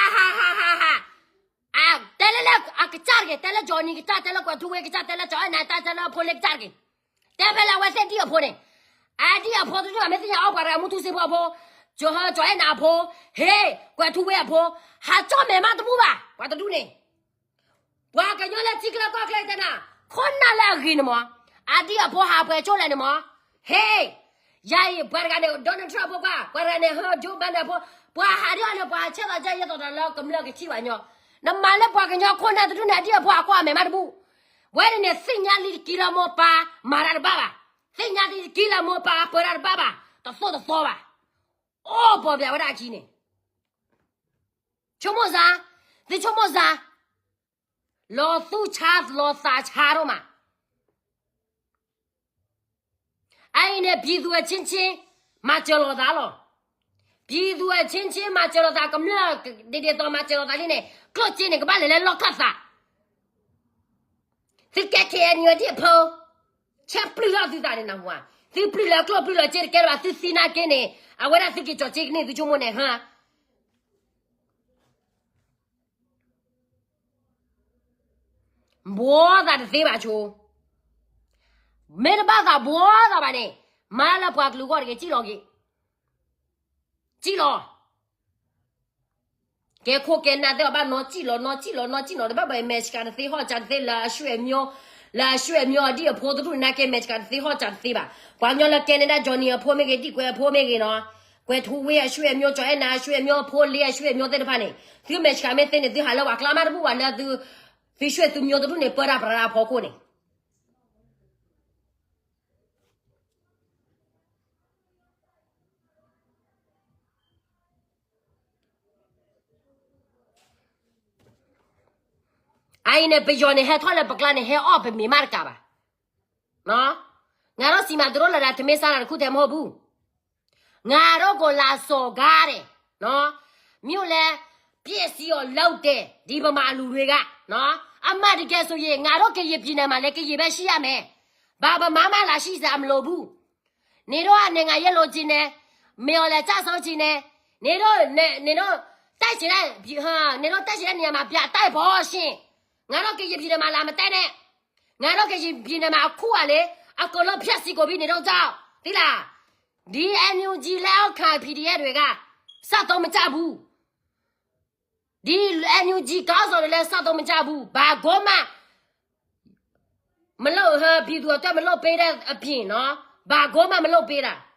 啊，带来啊个家的，带来叫你个家，带来关土位个家，带来叫俺带来破那个家的，带回来我在第二破呢，啊第二破的就没事情，我把它木头谁破。就好叫人拿破，嘿，关土为破，还找妹妈都不吧？我都读呢。我跟原来几个人搞来的呢，困难来给你吗？啊，第二破还不叫来的吗？嘿，呀，不然个的，当然吃不吧？不然呢，就办的破，不还掉呢，不吃到这一道的了，根本个气完了。那买了不跟人困难的就拿第二破挂妹妈的不？为了呢，3年里给了么爸，马来的爸爸，3年里给了么爸，不然的爸爸，都说吧。哦，宝贝，我打起呢。什么啥？这什么啥？老苏查是老啥查了嘛？哎，那鼻子亲亲，嘛叫老大了。鼻子亲亲嘛叫老大，咁了，那到嘛叫老大的呢？搞起那个把来老卡啥？这改天你要点跑，钱不了就咋的那话？这不了，搞不了，这改了是谁拿给呢？啊，我那是给叫这个呢，就什么呢？哈，我咋的谁吧就，没得办法，我咋办呢？买了把路过的给记了，给可给那都把拿记了的，爸爸买起干的最好讲的了，学苗的破的都那给买起干的最好讲的吧，关键了给那叫你破没给地怪破没给呢。怪土味啊，学苗叫那学苗破裂，学苗在那盘呢，这没看没在呢，这还了哇，干嘛都不完了，都学都苗都呢，不拉破过呢。哎呢，不叫你还讨了不干呢，还二百米码的干吧？喏，俺老西马多了，他没上来苦太好不？俺老个拉手干的，喏，没有嘞，别是要老的，你不马路的个，喏，阿妈的干说ye，俺老给一边的嘛，来给一边洗下没？爸爸妈妈拉洗是俺们老不？你说俺俺也老进呢，没有来加上进呢，你说带起来，哈，你说带起来你嘛别带保险。俺老给一批的嘛，那么带呢？俺老给一批的嘛，苦啊嘞！啊，搞了偏西嗰邊你都找，對啦？你 NUG 來看 PDF 對個，啥都沒找不？你 NUG 搞咗嚟啥都沒找不？把我嘛，沒老哈，比如對沒老背的片喏，把我嘛沒老背啦。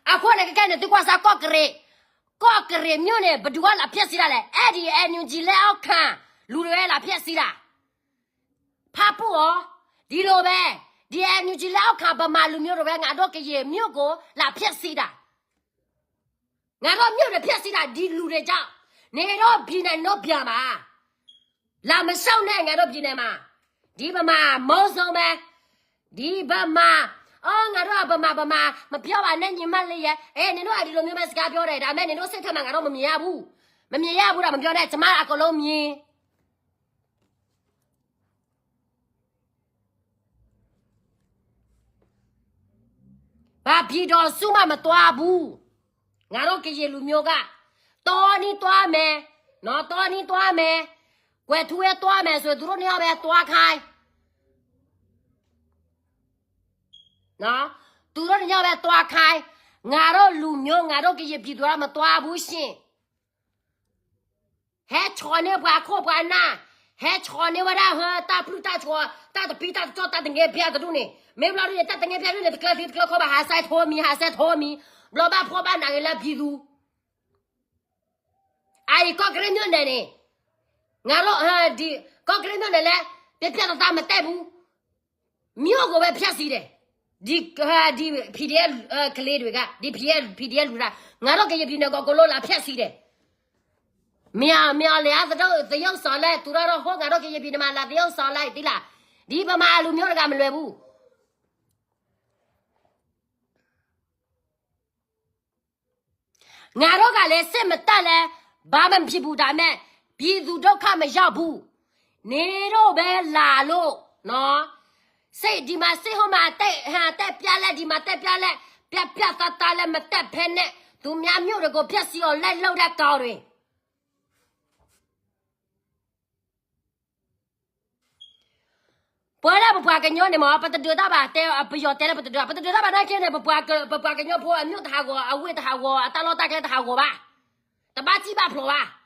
啊，我那個干的對我啥搞個嘞？搞个人苗呢，不就完了撇死了嘞？哎，你哎，你进来我看，路来了撇死了，怕不哦？你老呗，你哎，你进来我看，把马路苗了呗，俺到个也苗个了撇死了，俺到苗的撇死了，你路来着，你到边来那边嘛？那么少呢，俺到边来嘛？你不嘛没上呗？你不嘛？哦，俺都不嘛，嘛表完那你们嘞呀？哎，你都还是老明白是干表来的，没你都谁他妈俺都没面不，没面也不让没表来，怎么那个老面？把皮条数码没多不，俺都给些路苗个，多你多没，那多你多没，怪土也多没，所以都你要别多开。那，都让人家来多开， ngà đó lù miêu ngà đó cái gì bị đuổi mà toa bù xin hết cho nên bà khó bà na hết cho nên bà ra ha ta bự ta cho ta bị ta cho ta từng cái bia cái này mấy lần rồi ta từng cái bia này cái khó bà hạ sai thô mi lo bà khó bà nàng là bị đu ai có cái nữa này nè ngà đó ha đi có cái nữa này là bia ta mà tay bù miêu của bà bia gì đấy đi PDL cái đấy cái đi PDL ra ngà đó cái gì nó có lo là bia gì đấy mẹ lấy cái đó tự nhiên sao lại tụi nó không cái đó cái gì mà là tự nhiên sao lại tí là đi bà mà luôn nhớ cái mình làm bu ngà đó cái này xem mà ta là bà mình bị bu đam mẹ bị tụi đó khai mà giao bu nè đó bé là lo nó sẽ đi mà sẽ hôm mà tệ bia lại đi mà tệ bia lại bia ta lại mà tệ phèn nè tụi mẹ miêu được có bia xí ở lại lâu đã cao rồi bữa nay bữa cái nhau này mà bắt đầu đã bà teo bây giờ teo bắt đầu đã bà nói cái này bữa cái nhau bữa anh nhớ tháo qua anh quên tháo qua ta lo ta cái tháo qua ba ta bắt chỉ ba pro ba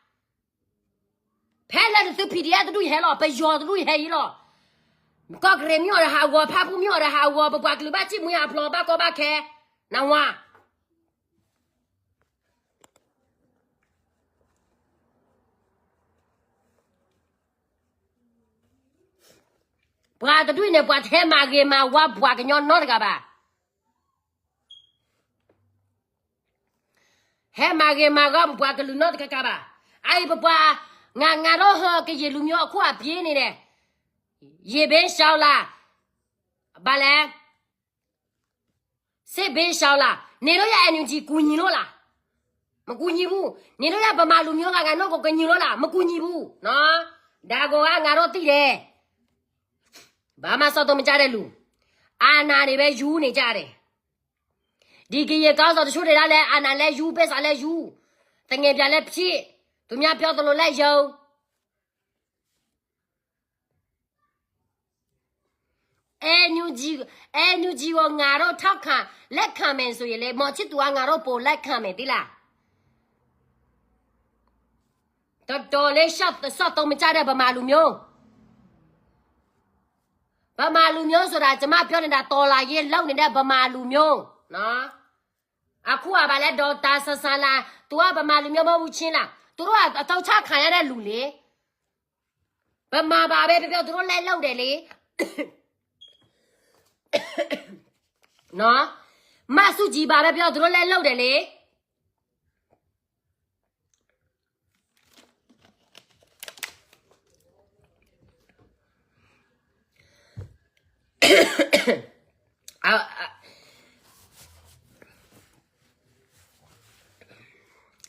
phải là từ PDA từ đuôi hết rồi bây giờ từ đuôi hết rồi có cái nhau là tháo qua phá phun nhau là tháo qua bữa cái bắt chỉ muốn à pro ba có ba khe nào à bà ta đuôi này bà thế mà cái mà qua bà cái nhon nó cái bà thế mà cái mà qua bà cái lúa nó cái bà ai bà ngà đó hơi cái gì lúa nhỏ qua biển này nè gì bên sau là bà lẽ sẽ bên sau là nếu nó anh chỉ cùi nhiều là mà cùi nhiều bu nếu nó bà mà lúa nhỏ cái nó có cái nhiều là mà cùi nhiều bu nó đã có ngà đó tí đấy bà mà sao tôi mới trả được luôn anh này bé du này trả đấy đi cái gì cao sao tôi nói là anh này du bé sao lại du thằng em nhà lại phi tụi nhà phi tôi lại giàu em như gì của ngà đó thắc ha lại comment rồi lại mọi chuyện tụi ngà đó bỏ lại comment đi là tôi lấy sao tôi mới trả được bà mà luôn nhau bà mà lùm nhông rồi chứ màပြောnên là to là gì lâu nên là bà mà lùm nhông nó à khu à bà lại đồ ta sa là tụi bà mà lùm nhông mà uống là tụi à tao chắc khai ra lùm lì bà mà bà bé bé tụi lại lâu để lì nó mà su gì bà bé bé tụi lại lâu để lì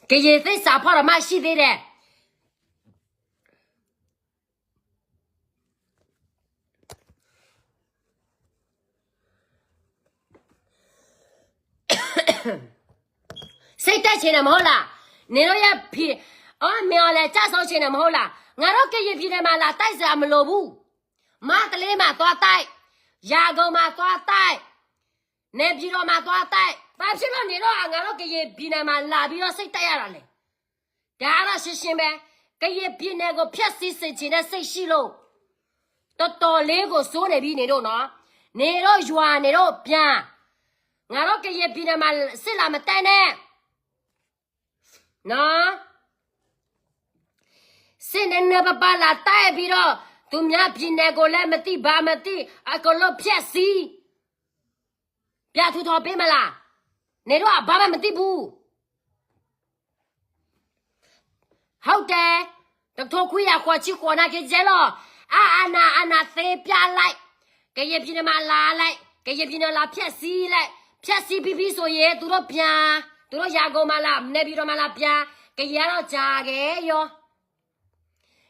cái gì thế sao phải là mà xí thế đấy谁带钱的么啦？你那也皮，苗来加上钱的么啦？我那个也皮的嘛啦，带是俺们老母，马的嘞嘛多带，牙膏嘛多带，那皮肉嘛多带，把皮肉你那俺那个也皮的嘛啦，皮肉谁带呀嘞？当然是什么？个也皮那个皮谁钱的谁洗喽？到那个手那边你那呢？你那软你那边，我那个也皮的嘛谁那么带呢？nó xin anh nè bà là tay bị đó tụi nhà bị nè cô lên mà tí bà mà tí à cô lo phía xí phía thu thọ bên mà là nè đó bà mà tí bu hậu thế đặc thô khuya qua chỉ qua na cái gì lo anh thế phía lại cái gì bị mà là lại cái gì bị là phía xí bị số ye tụi nó phía tụi nó già gò mà làm nè bị nó mà làm bia cái gì nó già cái yo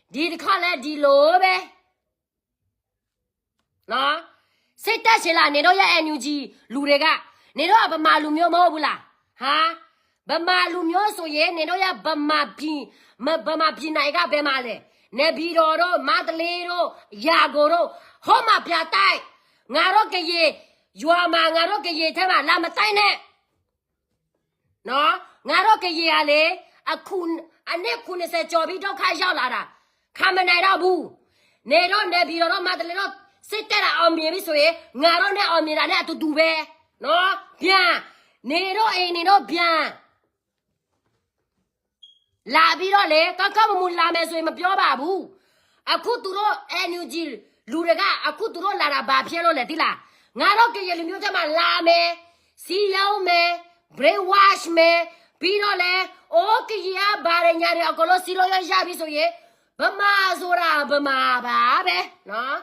đi khăn là đi lố bé nó sẽ ta sẽ là nè nó ya anh gì lù đấy cả nè nó bà mà lù nhớ mơ bù là ha bà mà lù nhớ số ye nè nó ya bà mà pi này cả bé mà lệ nè bị đó mà tê đó già gò đó hôm mà bia tay ngà đó cái gì yo mà ngà đó cái gì thế mà làm mà tay nè နော်ငါတို့ကရေရလေအခုအနစ်90ကျော်ပြီးဒုက္ခရောက်လာတာခံမနိုင်တော့ဘူးနေတော့နေပြီးတော့မတလည်းတော့စစ်တက်တာအောင်မြင်ပြီဆိုရင်ငါတို့နဲ့အောင်မြင်တာနဲ့အတူတူပဲနော်ပြန်နေတော့အိမ်နေတော့ပြန်လာပြီးတော့လေကောက်မမူလာမယ်ဆိုရင်မပြောပါဘူးအခုသူတို့ NUG လူတွေကအခုသူတို့လာတာဘာဖြစ်လို့လဲသိလားငါတို့ကရေလူမျိုးချက်မှလာမယ်စီရောက်မယ် brain wash မယ်ပြီးတော့လေအိုးကကြီးအားဘာရညာတွေအကလို့စီလို့ရပြီဆိုရင်ဗမာဆိုတာဗမာပါပဲနော်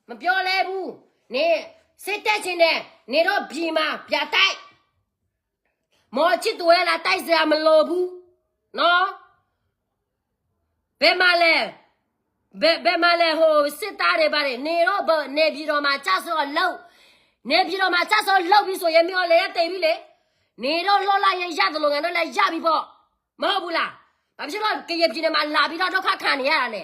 မပြောလဲဘူးနေစစ်တက်ချင်းနဲ့နေတော့ပြည်မှာပြတိုက်မော်ချစ်တွေလာတိုက်စရာမလိုဘူးနော်ဘယ်မှာလဲဟိုစစ်သားတွေပါတယ်နေတော့နေပြည်တော်မှာကြဆောလောက်နေပြည်တော်မှာကြဆောလောက်ပြီဆိုရင်မျောလေတိတ်ပြီလေနေတော့လောလာရင်ရတယ်လို့ငါတို့လည်းရပြီပေါ့မဟုတ်ဘူးလားဘာဖြစ်လို့ကရပြည်နယ်မှာလာပြီးတော့ဒုက္ခခံနေရတာလဲ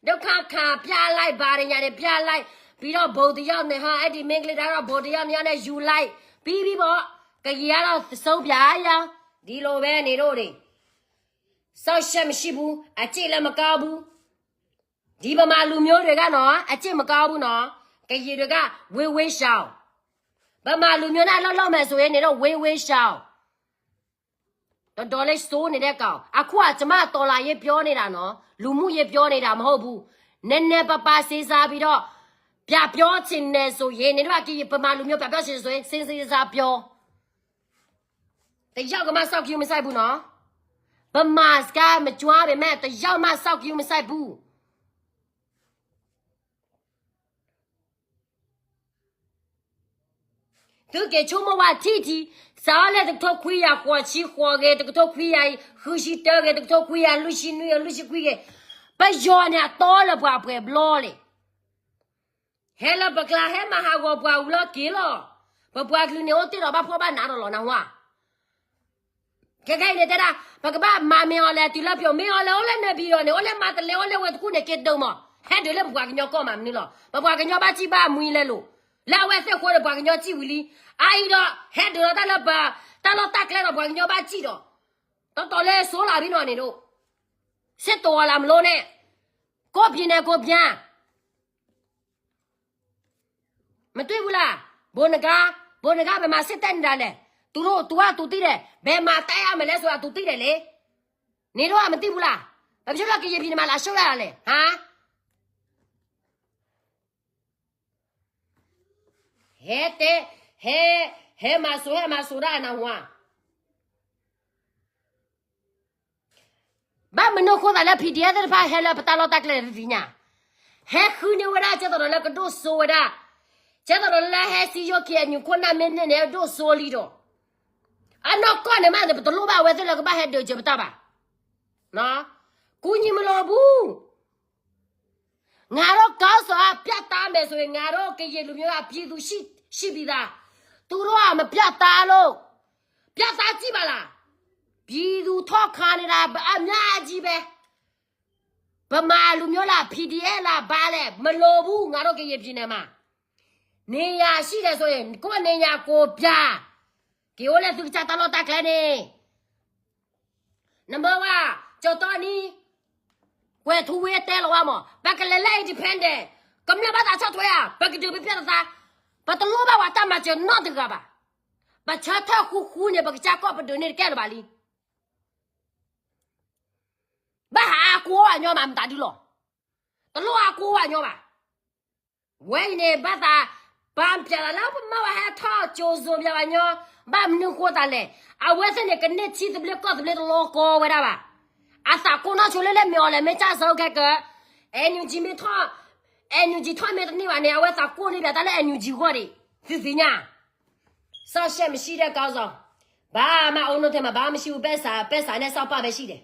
ဒုက္ခခံပြလိုက်ဘာတွေညာတွေပြလိုက်ပြီးတော့ဗုဒ္ဓရောက်နေဟာအဲ့ဒီမင်္ဂလိတော့ဗုဒ္ဓရောက်နေရနဲ့ယူလိုက်ပြီးပေါ့ကရကတော့သုံးပြရဒီလိုပဲနေတော့တွေစောက်ချက်မရှိဘူးအကျိလည်းမကောင်းဘူးဒီဗမာလူမျိုးတွေကနော်အကျင့်မကောင်းဘူးနော်ကကြီးတွေကဝေးဝေးရှောင်းဗမာလူမျိုးနဲ့လောက်မယ်ဆိုရင်နေတော့ဝေးဝေးရှောင်းတော်လေးစိုးနေတဲ့ကောင်အခုကကျမတော်လာရေးပြောနေတာနော်လူမှုရေးပြောနေတာမဟုတ်ဘူးနည်းနည်းပပစေးစားပြီးတော့ပြပြောချင်နေဆိုရင်နေတော့ကကြီးဗမာလူမျိုးပြပြောချင်ဆိုရင်စင်စေးစားပြောတယောက်ကမှစောက်ကြည့်မဆိုင်ဘူးနော်ဗမာစကားမကြွားပဲမဲ့တယောက်မှစောက်ကြည့်မဆိုင်ဘူးသူကချုံမဝတီတီစားလေတတော့ခွေရကွာချီခွာကေတတော့ခွေရခူရှိတဲကေတတော့ခွေရလူရှိနွေလူရှိခွေကေပယောညာတော်လပွားပွဲဘလောလေဟဲလပကလာဟဲမဟာကောပွားဦးလောကေလောပပွားကလူနေတော့တော့ဘာဖောပါနာတော့လောနာဝါကဲနေတဲ့တာဘကဘာမမေော်လေတီလပြောမေော်လေoleနေပြီးတော့နေ ole မတလေ ole ဝဲတခုနေကေတုံမဟဲတယ်လေဘွားကညောကောမှာမနီလောဘွားကညောပါချိပါမွေးလဲလို့လာဝဲဆက်ခေါ်တဲ့ဘွားကညောကြည့်ဝီလီအိုင်တော့ဟဲတယ်တော့တလပါတလောတက်ကလဲတော့ဘွားကညောပါကြည့်တော့တော်လဲဆိုးလာပြီနော်နေတို့စစ်တော်လာမလို့နဲ့ကိုပြင်းနေကိုပြန်မတွေ့ဘူးလားဘုန်းကဘယ်မှာစစ်တက်နေတာလဲသူတို့ तू က तू သိတယ်ဘယ်မှာတိုက်ရမလဲဆိုတာ तू သိတယ်လေနေတော့မသိဘူးလားဘာဖြစ်လို့ကရင်ပြည်မှာလာရှုပ်ရတာလဲဟာဟဲတဲ့ဟဲမဆိုရနာဝါဘာမနိုခေါ်တာလဲ PDF တဲ့ဖာဟဲလာပတာလောတက်လေဒီညာဟဲခုနေဝရကျတော့လည်းကတော့ဆိုရကျတော့လည်းဟဲစီယောကေညခုနမင်းနဲ့တော့ဆိုလီတော့အနောကောနေမှန်တယ်ဘယ်လိုပါဝဲတယ်ကဘာဟဲ့တယ်ကြပတာပါနော်ကူညီမလို့ဘူးငါတို့ကောက်စားပြတ်သားမယ်ဆိုရင်ငါတို့ကရင်လူမျိုးကပြည်သူရှိပြီးသားသူတို့ကမပြတ်သားလို့ပြတ်သားကြည့်ပါလားပြည်သူထောက်ခါနေတာအများကြီးပဲဗမာလူမျိုးလား PDF လားဘာလဲမလို့ဘူးငါတို့ကရင်ပြည်နယ်မှာနေရရှိတယ်ဆိုရင်ကိုယ်နေရကိုပြကေိုလေသူချတာလို့တက်လဲနေနံပါတ်1ကျော်တော်နီဝဲသူဝဲတဲလောမဘက်ကလေလေဒီပန်တဲ့ကမ္လဘာသာချတ်ဝဲဘက်ကဒီပြပြတာပတ်တလို့ဘာဝတာမချနော့တကပါဘချတ်ခုနေဘကချကောပဒနေကဲလပါလီဘာကိုဝညောမမတာဒီလောတလို့ကိုဝညောပါဝဲနေဘာသာဘမ်ပြလာတော့မဝဟထောကျိုးစုံပြပါညောဘာမနုကိုတာလေအဝဲစနေကနေချီတဘလကောတဘလလောကိုဝဲတာပါအစာကိုနော်ချိုလဲလဲမြော်လဲမချဆောက်ကကအန်ယူဂျီမီထောအန်ယူဂျီထောမဲတနေပါနေအဝဲစာကိုနေပြတာလဲအန်ယူဂျီခေါ်တယ်စီညာဆောက်ရှက်မရှိတဲ့ကောင်းဆောင်ဘာမှအုံလို့ထဲမှာဘာမရှိဘူးပဲစာနဲ့စောက်ပါပဲရှိတယ်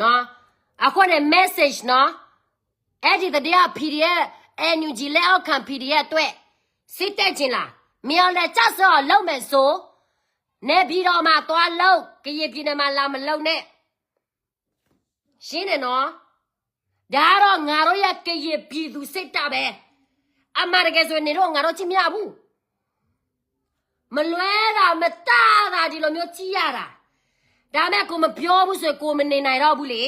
နော်အခုနဲ့ message နော်အဲ့ဒီတရား PDF NUG လက်အောက်ခံ PDF အတွက်စစ်တက်ခြင်းလားမြော်လက်ကြဆောလုံးမယ်ဆိုနေပြီးတော့မှသွားလုံးကရင်ပြည်နယ်မှာလာမလုံးနဲ့ရှင်းတယ်နော် ဒါတော့ငါတို့ရဲ့ကရပြည်သူစိတ်တပဲအမှားတကယ်ဆိုနေတော့ငါတို့ချင်းမရဘူးမလွဲတာမတားတာဒီလိုမျိုးကြီးရတာဒါမဲ့ကိုမပြောဘူးဆိုကိုမနေနိုင်တော့ဘူးလေ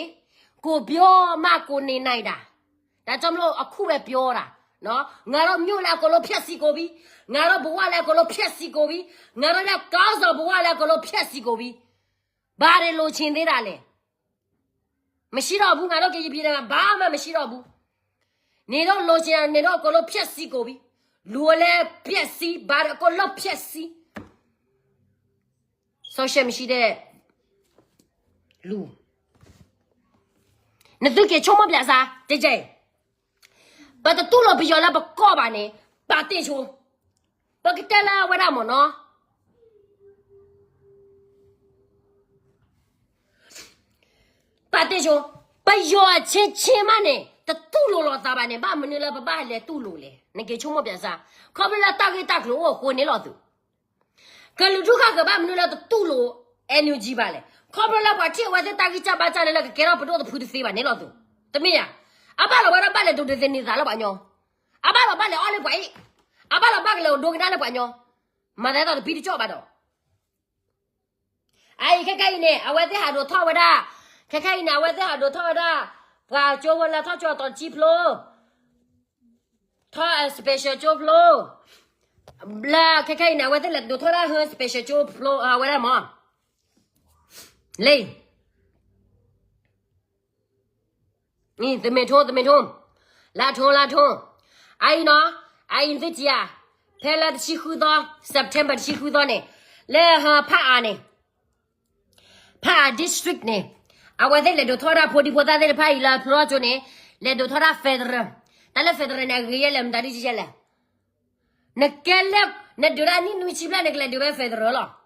ကိုပြောမှကိုနေနိုင်တာဒါကြောင့်မလို့အခုပဲပြောတာနော်ငါတို့မြို့လည်းကိုလိုဖြက်စီကိုပြီးငါတို့ဘဝလည်းကိုလိုဖြက်စီကိုပြီးငါတို့လည်းကောင်းစောဘဝလည်းကိုလိုဖြက်စီကိုပြီးဘာတွေလိုချင်သေးတာလဲမရှိတော့ဘူးငါတို့ကြည်ပြည်တယ်ဘာမှမရှိတော့ဘူးနေတော့လိုချင်နေတော့ကိုလိုဖြက်စီကိုပြီးလူလည်းဖြက်စီဘာကိုလိုဖြက်စီ social မရှိတဲ့လူ那都给穷么别啥，对不对？把它堵了不要了，不搞吧呢？把地球，把给带了为啥么呢？把地球，把要钱嘛呢？他堵了咋办呢？把门了把来堵了嘞，那给穷么别啥？靠不了打给我活你老头，跟路主看个把门了都堵了，哎牛鸡巴嘞。靠不了把钱，我在打给家把家里那个给了不多的铺的飞吧，你老头，怎么样？阿爸老把那把来都是你咋了吧妞？阿爸老把来二来怪，阿爸老把来多给他来怪妞，马来到的比的叫吧都。哎，看看呢，啊，我在下头掏我的，看看呢，我在下头掏我的，把叫我来掏叫到几flow，掏 special 叫 flow， 啦，看看呢，我在来头掏了很 special 叫 flow 啊，我来嘛。嘞，你怎么冲？拉冲！阿姨呢？阿姨自己啊，拍了起后到 September 起后到呢，来哈帕呢，帕 district 呢，啊我在来头他破的破大的帕伊拉 project 呢，来头他 federal， 但是 federal 那个也来不打的这些了，那个了，那丢了你起不了那个来丢了 federal 了。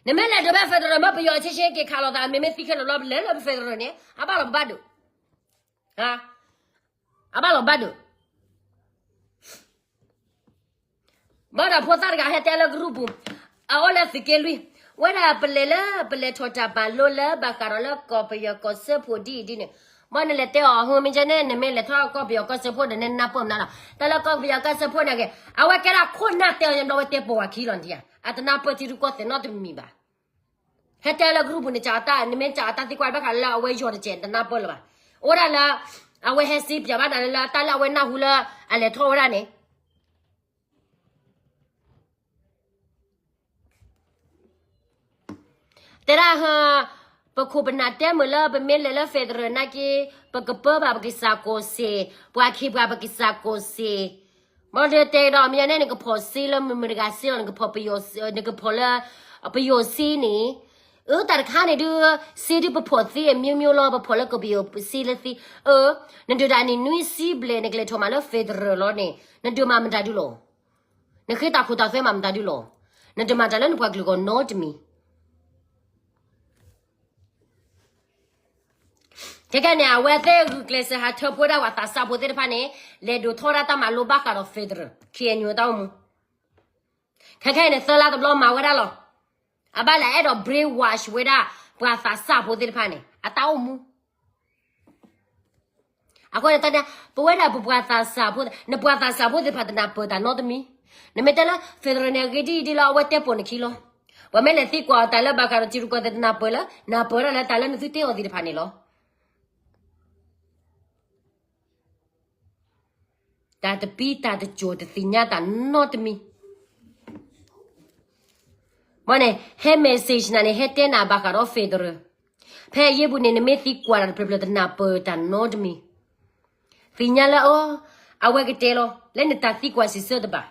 你们来这边飞的人，不要去先给看了的，妹妹飞看了老来了飞的人呢，阿爸老巴的，啊，阿爸老巴的，把那破啥的个还带了个路布，啊，我来飞给lui，我来不来拖着板路了，把干了搞不要搞石破地的呢。我那来带啊，后面呢，你们来拖搞不要搞石破的，那不那了，但了搞不要搞石破那个，啊，我给他困难掉人，我带不完去了的。आता ना पति रुको ते ना तुम मी बा है तेला ग्रुप ने चाहता ने मैं चाहता थी कोई बखा ला वे जोड़ चेंट ना बोलवा ओरा ला अवे है सिप जबा ना ला ताला वे ना हुला अले थोड़ा ने तेरा हाँ पको बनाते मुला बमेले ला फेदर ना कि पकपा बाबा साको से पुआखी बाबा साको से Mother day da mi ne ko phosi la mi ga si la ko phopiyo ne ko phola apiyo si ni tar kha ne du si du phosi myu lo phola ko biyo si la si ne du da ni nui si ble ne kle thoma lo federal lo ne du ma da du lo ne khita khu ta fe ma da du lo ne du ma da la ne kwa ko no to me 这个呢，我在个是还特别的话，打沙坡的话呢，来就拖拉到马路把卡到飞的，看牛到么？看看呢，色拉都老马为了了，啊把来到 brain wash 为了，不打沙坡的话呢，啊到么？啊，或者大家不为了不打沙坡的，那不打沙坡的话，那不打 not me，那没得了，飞的呢，给地了，我带不能去了，我没来提过，带了把卡记录过的那不了，那不了，带了你最带我的话呢了。ta the pi ta the jo the sinya ta not me mane he message na ne he te na ba ka ro feder phe ye bu ne me ti kwa na problem na per ta not me sinya la o awe ke te lo le ne ta ti kwa si se de ba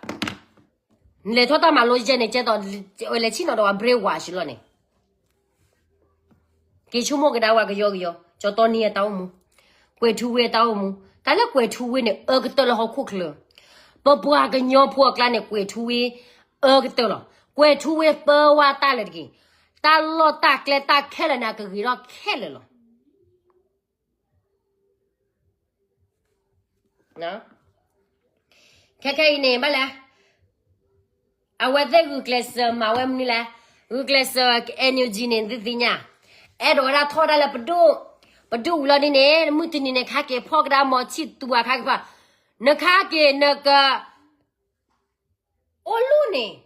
le tho ta ma lo je ne che do le chi no do break wash lo ne ke chu mo ke da wa ke yo cho to ni ta mu kwe thu we ta mu ta le kwe thu we ne ke to lo ho khu khle bo bua ke nyo phu kla ne kwe thu we ke to lo kwe thu we po wa ta le ki ta lo ta kle ta khe le na ke ri ro khe le lo no khe ne ba la a wa de gu kle sa ma wa ni la gu kle sa energy ne de nya e do ra tho da la pdo But do la ni ne muti ni ne kake pogda mo chi tua kake pa. Na kake na ka olu ne.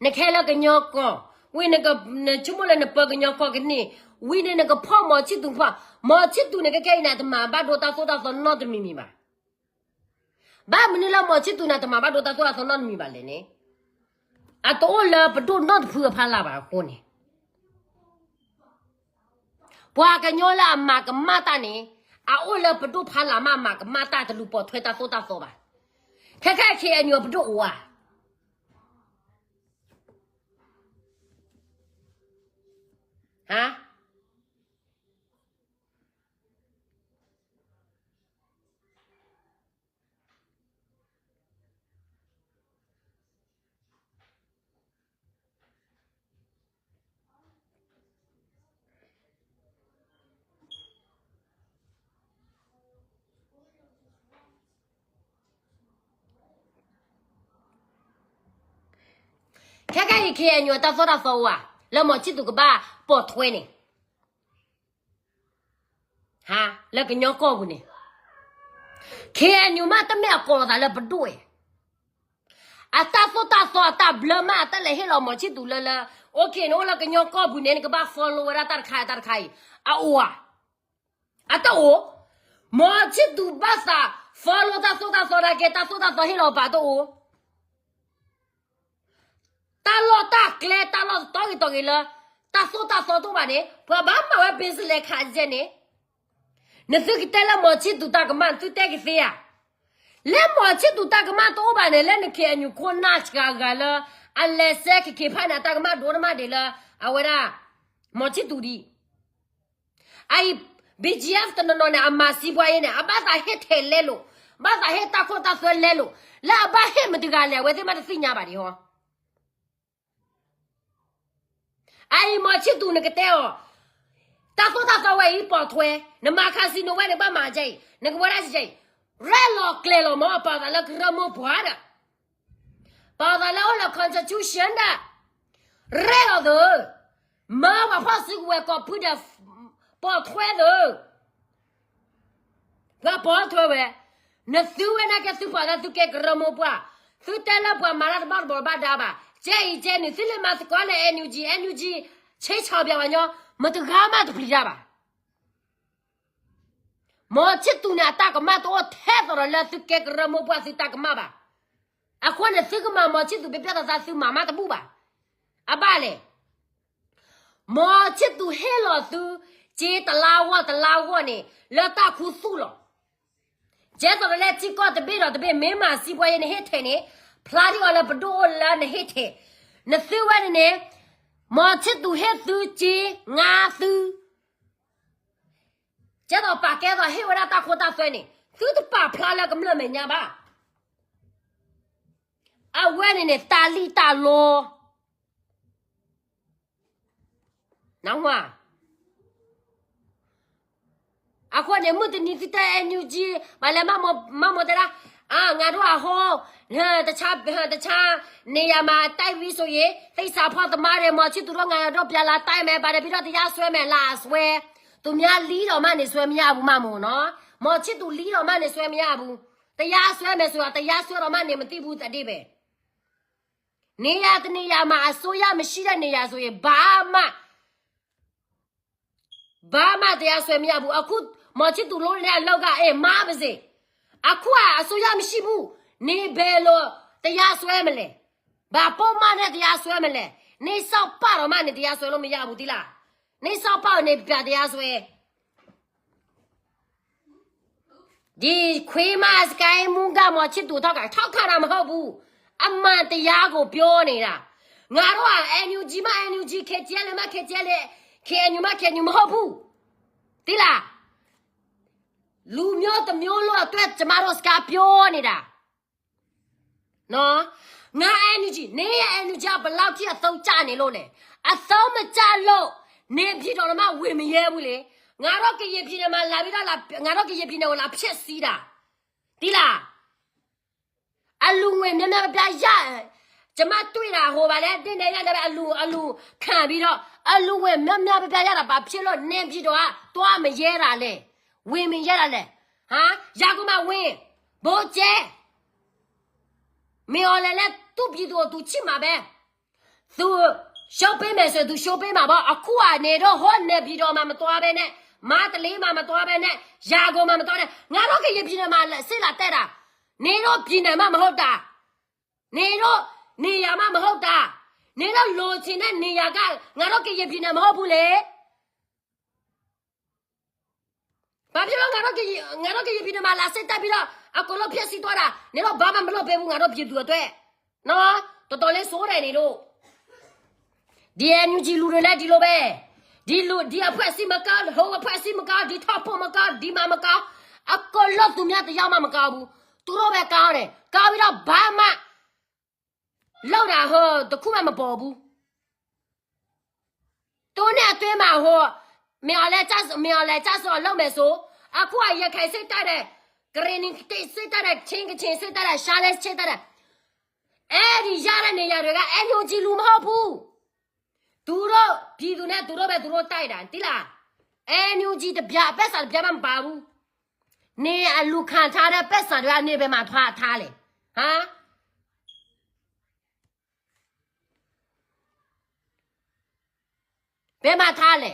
Na kela ka nyoko. We na ka na chumula na pa ka nyoko ka ni. We ne na ka po mo chi tu pa. Mo chi tu ne ka kaya na tama ba do ta so no to mi ba. Ba manila mo chi tu na tama ba do ta so no mi ba le ne. At all pa do not pu pa la ba ko ne. Bwa ka nyola ma ka mata ne. A ola pa do pa la ma ka mata ta lu po thwe ta so ba. Kaka ke anyo pa do wa. Ha? Kaka ke anyo ta so wa. Le mo chi tu ka ba po thwe ne. Ha? Le ka nyoko bu ne. Ke anyo ma ta me ko da le pa do e. Ata so ata blama ata le helo mo chi tu le le. Okay no la ka nyoko bu ne ka ba follow ra tar khai. A wa. Ata o. Mo chi tu ba sa follow ta so ra ke ta so helo ba to o. Ta lo ta kle ta lo to ki le. Ta so to ba ne. Ba ma wa bin se le kha je ne. Ne su ki te la mo chi tu ta ka man tu te ki se ya. Le mo chi tu ta ka ma to ba ne le ne ke anyu ko na cha ga le. Ale se ki pa na ta ka ma do na ma de le. A wa da mo chi tu di. Ai BGF to no ne amma si bwa ye ne aba sa he the le lo. Ba sa he ta ko ta so le lo. La ba he me ti ga le we te ma ti nya ba di ho. Ai mo chi tu ne ke te o. Ta so we po thwe. Ne ma casino we ne ba ma jai. Ne ko ra si jai. Re lo kle lo mo pa da le kra mo bwa da. Pa da le o la constitution da. Re lo do. Ma wa pa si we ko pu da po thwe do. Ga po thwe we. Ne su we na ke su pa da su ke kra mo bwa. Su te la bwa ma ra ba ba da ba. Je ni si le ma se ko le NUG 切钞票完了，没得干嘛都不理解吧？毛去多呢，打个嘛多太多了，是改个人毛不是打个嘛吧？啊，可能这个嘛毛去多别的啥是妈妈的不吧？啊爸嘞，毛去多黑了都接的拉我呢，来打哭输了。接着来几个的别了的别没嘛西瓜也那黑天呢，普拉的了不多了那黑天，那所谓的呢。毛吃都黑都接牙都，接到把盖到黑为了大锅大蒜呢，都把漂亮个么没伢吧？啊，我呢大力大落，难话。啊，可能没得你这带NUG，完了妈妈的啦。啊，俺都好，的差，你呀嘛带位所以，对啥跑的嘛的嘛，去多了俺都别拉带没，把那别的压水没拉水，都没理了嘛，你水没压不嘛么呢？嘛去多理了嘛，你水没压不，的压水没水，的压水了嘛，你们地不在地呗？你呀嘛，所以没洗的你呀，所以爸妈的压水没压不，啊，哭嘛去多了人老个哎妈不是。啊，快！所以俺们西部，你别了，得压水么嘞？把宝马呢得压水么嘞？你少把了嘛，你得压水了没压不的啦？你少把你别得压水。你亏嘛是该木干嘛去多他个，他看他们好不？俺们得压个标呢啦。俺话 NUG 嘛 NUG 开接了嘛开接了，开你嘛好不？对啦。路苗的苗路对，怎么都是个标呢的，喏，俺NUG，你NUG不老天走家呢路嘞，啊走么家路，你皮着了嘛为么也不嘞？俺那个也皮的嘛，俺那个也皮的我拉撇死的，对啦，啊路为咩别呀？ ကျမတွေ့တာဟိုပါလေတင်းနေရတယ်အလူခံပြီးတော့အလူဝင်မြမြပြပြရတာဘာဖြစ်လို့နင်းပြီးတော့တွားမရဲတာလဲဝင်မရဲတာလဲဟာရာကူမဝင်ဘိုးကျဲမေော်လဲသူ့ပြီးတော့သူချစ်မှာပဲသူရှော့ပေးမယ်ဆိုသူရှော့ပေးမှာပေါ့အခုကနေတော့ဟောနေပြီးတော့မှမတွားပဲနဲ့မားတလေးမှမတွားပဲနဲ့ရာကူမမတွားနဲ့ငါတို့ကရပြင်းမှာစစ်လာတက်တာနေတော့ပြင်းတယ်မှမဟုတ်တာနေတော့နေရမမဟုတ်တာနေတော့လိုချင်တဲ့နေရကငါတို့ကရပြင်းနေမဟုတ်ဘူးလေဘာဖြစ်လို့ငါတို့ကရပြင်းနေမှာလာစစ်တက်ပြီးတော့အကုန်လုံးဖြစ်စီသွားတာနေတော့ဘာမှမလုပ်ပေးဘူးငါတို့ပြည်သူအတွက်နော်တော်တော်လေးစိုးတယ်နေတို့ဒီအန်ယူဂျီလူတွေလည်းဒီလိုပဲဒီအဖွဲ့စီမကောင်းဟိုအဖွဲ့စီမကောင်းဒီထောက်ဖို့မကောင်းဒီမမကောင်းအကုန်လုံးသူများတရားမှမကောင်းဘူးသူတို့ပဲကောင်းတယ်ကောင်းပြီးတော့ဘာမှလောက်တာဟိုတခုမှမပေါ်ဘူးသူနဲ့အတွင်းမှာဟိုမြော်လဲဆိုလောက်မယ်ဆိုအခုကရခိုင်စိတ်တက်တဲ့ဂရင်းတိစိတ်တက်တဲ့ချင်းစိတ်တက်တဲ့ရှာလဲစိတ်တက်တဲ့အဲ့ဒီရတဲ့နေရာတွေကအန်ယူဂျီလူမဟုတ်ဘူးသူတို့ပြည်သူနဲ့သူတို့ပဲသူတို့တိုက်တာတိလားအန်ယူဂျီတပြပက်ဆာတပြမှမပါဘူးနေအလူခံထားတဲ့ပက်ဆာတွေကနေပဲမှာထားလေဟာဘယ်မှာထားလဲ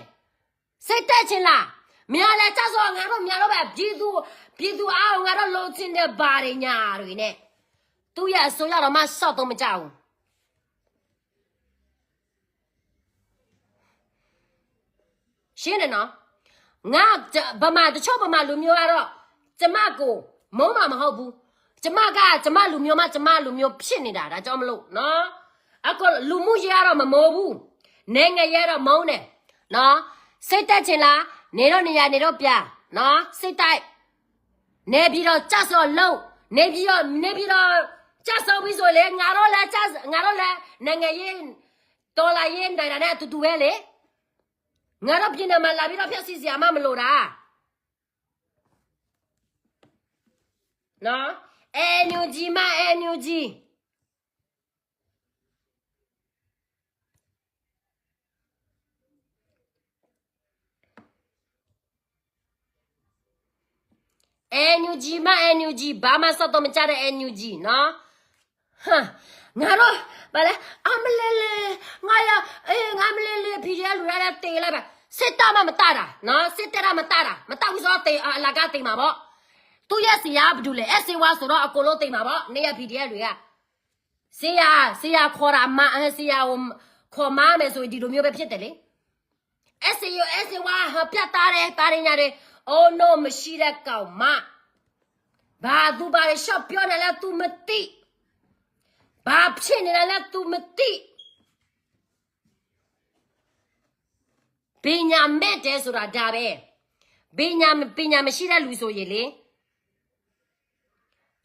စိတ်တက်ချင်လားမြော်လဲကြဆိုငါတို့မြော်တော့ပဲပြည်သူအားငါတို့လုံးချင်းတဲ့ဘာတွေညာတွေနဲ့သူ့ရဲ့အစိုးရတော့မှစောက်တော့မကြဘူးရှင်းတယ်နော်ငါဗမာတချို့ဗမာလူမျိုးကတော့ကျမကိုမုန်းမှာမဟုတ်ဘူးကျမလူမျိုးမှကျမလူမျိုးဖြစ်နေတာဒါကြောင့်မလို့နော်အခုလူမှုရတော့မမိုးဘူးနိုင်ငံရတော့မုန်းတယ်နော်စိတ်တက်ချင်လားနေတော့နေရနေတော့ပြနော်စိတ်တိုက်နေပြီးတော့ကြဆော်လုံးနေပြီးတော့ကြဆော်ပြီးဆိုလေငါတော့လည်းနိုင်ငံရေးဒေါ်လာရေးနိုင်တာနဲ့အတူတူပဲလေငါတော့ပြင်တယ်မှာလာပြီးတော့ဖျက်ဆီးစရာမှမလိုတာနော်အန်ယူဂျီအန်ယူဂျီဘာမှစောက်တော့မကြတဲ့အန်ယူဂျီနော်ဟမ်ငါတော့ဘာလဲအမလေးငါဖီရဲလူရတဲ့တေးလိုက်ပါစစ်တမတာတာနော်စစ်တရမတာတာမတောက်ဆိုတော့တေးအလာကတေးမှာပေါ့သူရဲ့စီရဘာလို့လဲအစီဝါဆိုတော့အကုန်လုံးတေးမှာပေါ့နေရဖီရဲတွေကစီရခေါ်တာမစီရကိုခေါ်မမယ်ဆိုဒီလိုမျိုးပဲဖြစ်တယ်လေအစီဝါပြတ်သားတယ်တာရညာတွေအိုးနိုမရှိတဲ့ကောင်မဘာသူဘာရှော့ပြောနေလဲ तू မသိဘာဖြစ်နေလဲ तू မသိပညာမဲ့တယ်ဆိုတာဒါပဲပညာမရှိတဲ့လူဆိုရင်လေ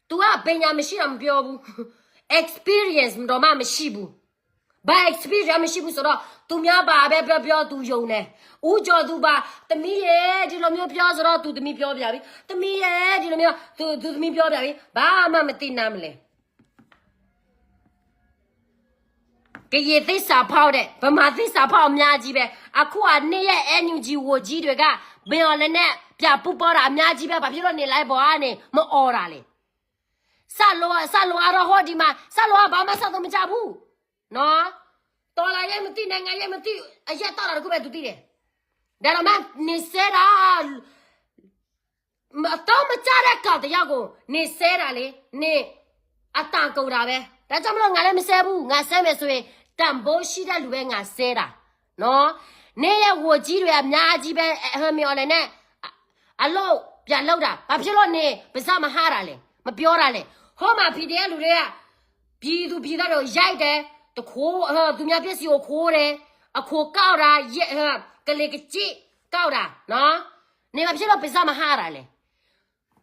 तू ကပညာမရှိတော့မပြောဘူး experience တော့မရှိဘူးဘာ experience မရှိဘူးဆိုတော့ तू များပါပဲပြော तू ယုံတယ်ဦးကျော် तू ပါသမီးရဲ့ဒီလိုမျိုးပြောဆိုတော့ तू သမီးပြောပြပြီသမီးရဲ့ဒီလိုမျိုး तू သမီးပြောပြပြီဘာမှမသိနားမလဲကရေသစ္စာဖောက်တဲ့ဗမာသစ္စာဖောက်အများကြီးပဲအခုကနေရဲ့ NUG ဝကြီးတွေကဘယ်လည်းနဲ့ပြပူပေါ်တာအများကြီးပဲဘာဖြစ်လို့နေလိုက်ပေါ်ကနေမအော်တာလေဆလောကတော့ဟောဒီမှာဆလောကဘာမှဆက်တော့မကြဘူးနော်တော်လာရဲ့မသိနိုင်ငံရဲ့မသိအရက်တော်တာတခုပဲသူသိတယ်ဒါတော့မှနေစဲတာမတော့မကြတဲ့ကောင်တယောက်ကိုနေစဲတာလေနေအတန်ကုန်တာပဲဒါကြောင့်မလို့ငါလည်းမစဲဘူးငါစဲမယ်ဆိုရင်တန်ဖိုးရှိတဲ့လူပဲငါစဲတာနော်နေရဲ့ဝကြီးတွေအများကြီးပဲဟမ်မြော်လည်းနဲ့အလို့ပြန်လောက်တာဘာဖြစ်လို့နေပါစမဟာတာလဲမပြောတာလဲဟောမှာဖီတဲ့လူတွေကပြည်သူပြည်သားတွေရိုက်တယ်တခိုးသူများပစ္စည်းကိုခိုးတယ်အခိုးကောက်တာကလေးကကြည့်ကောက်တာနော်နေမဖြစ်လို့ပါစမဟာတာလဲ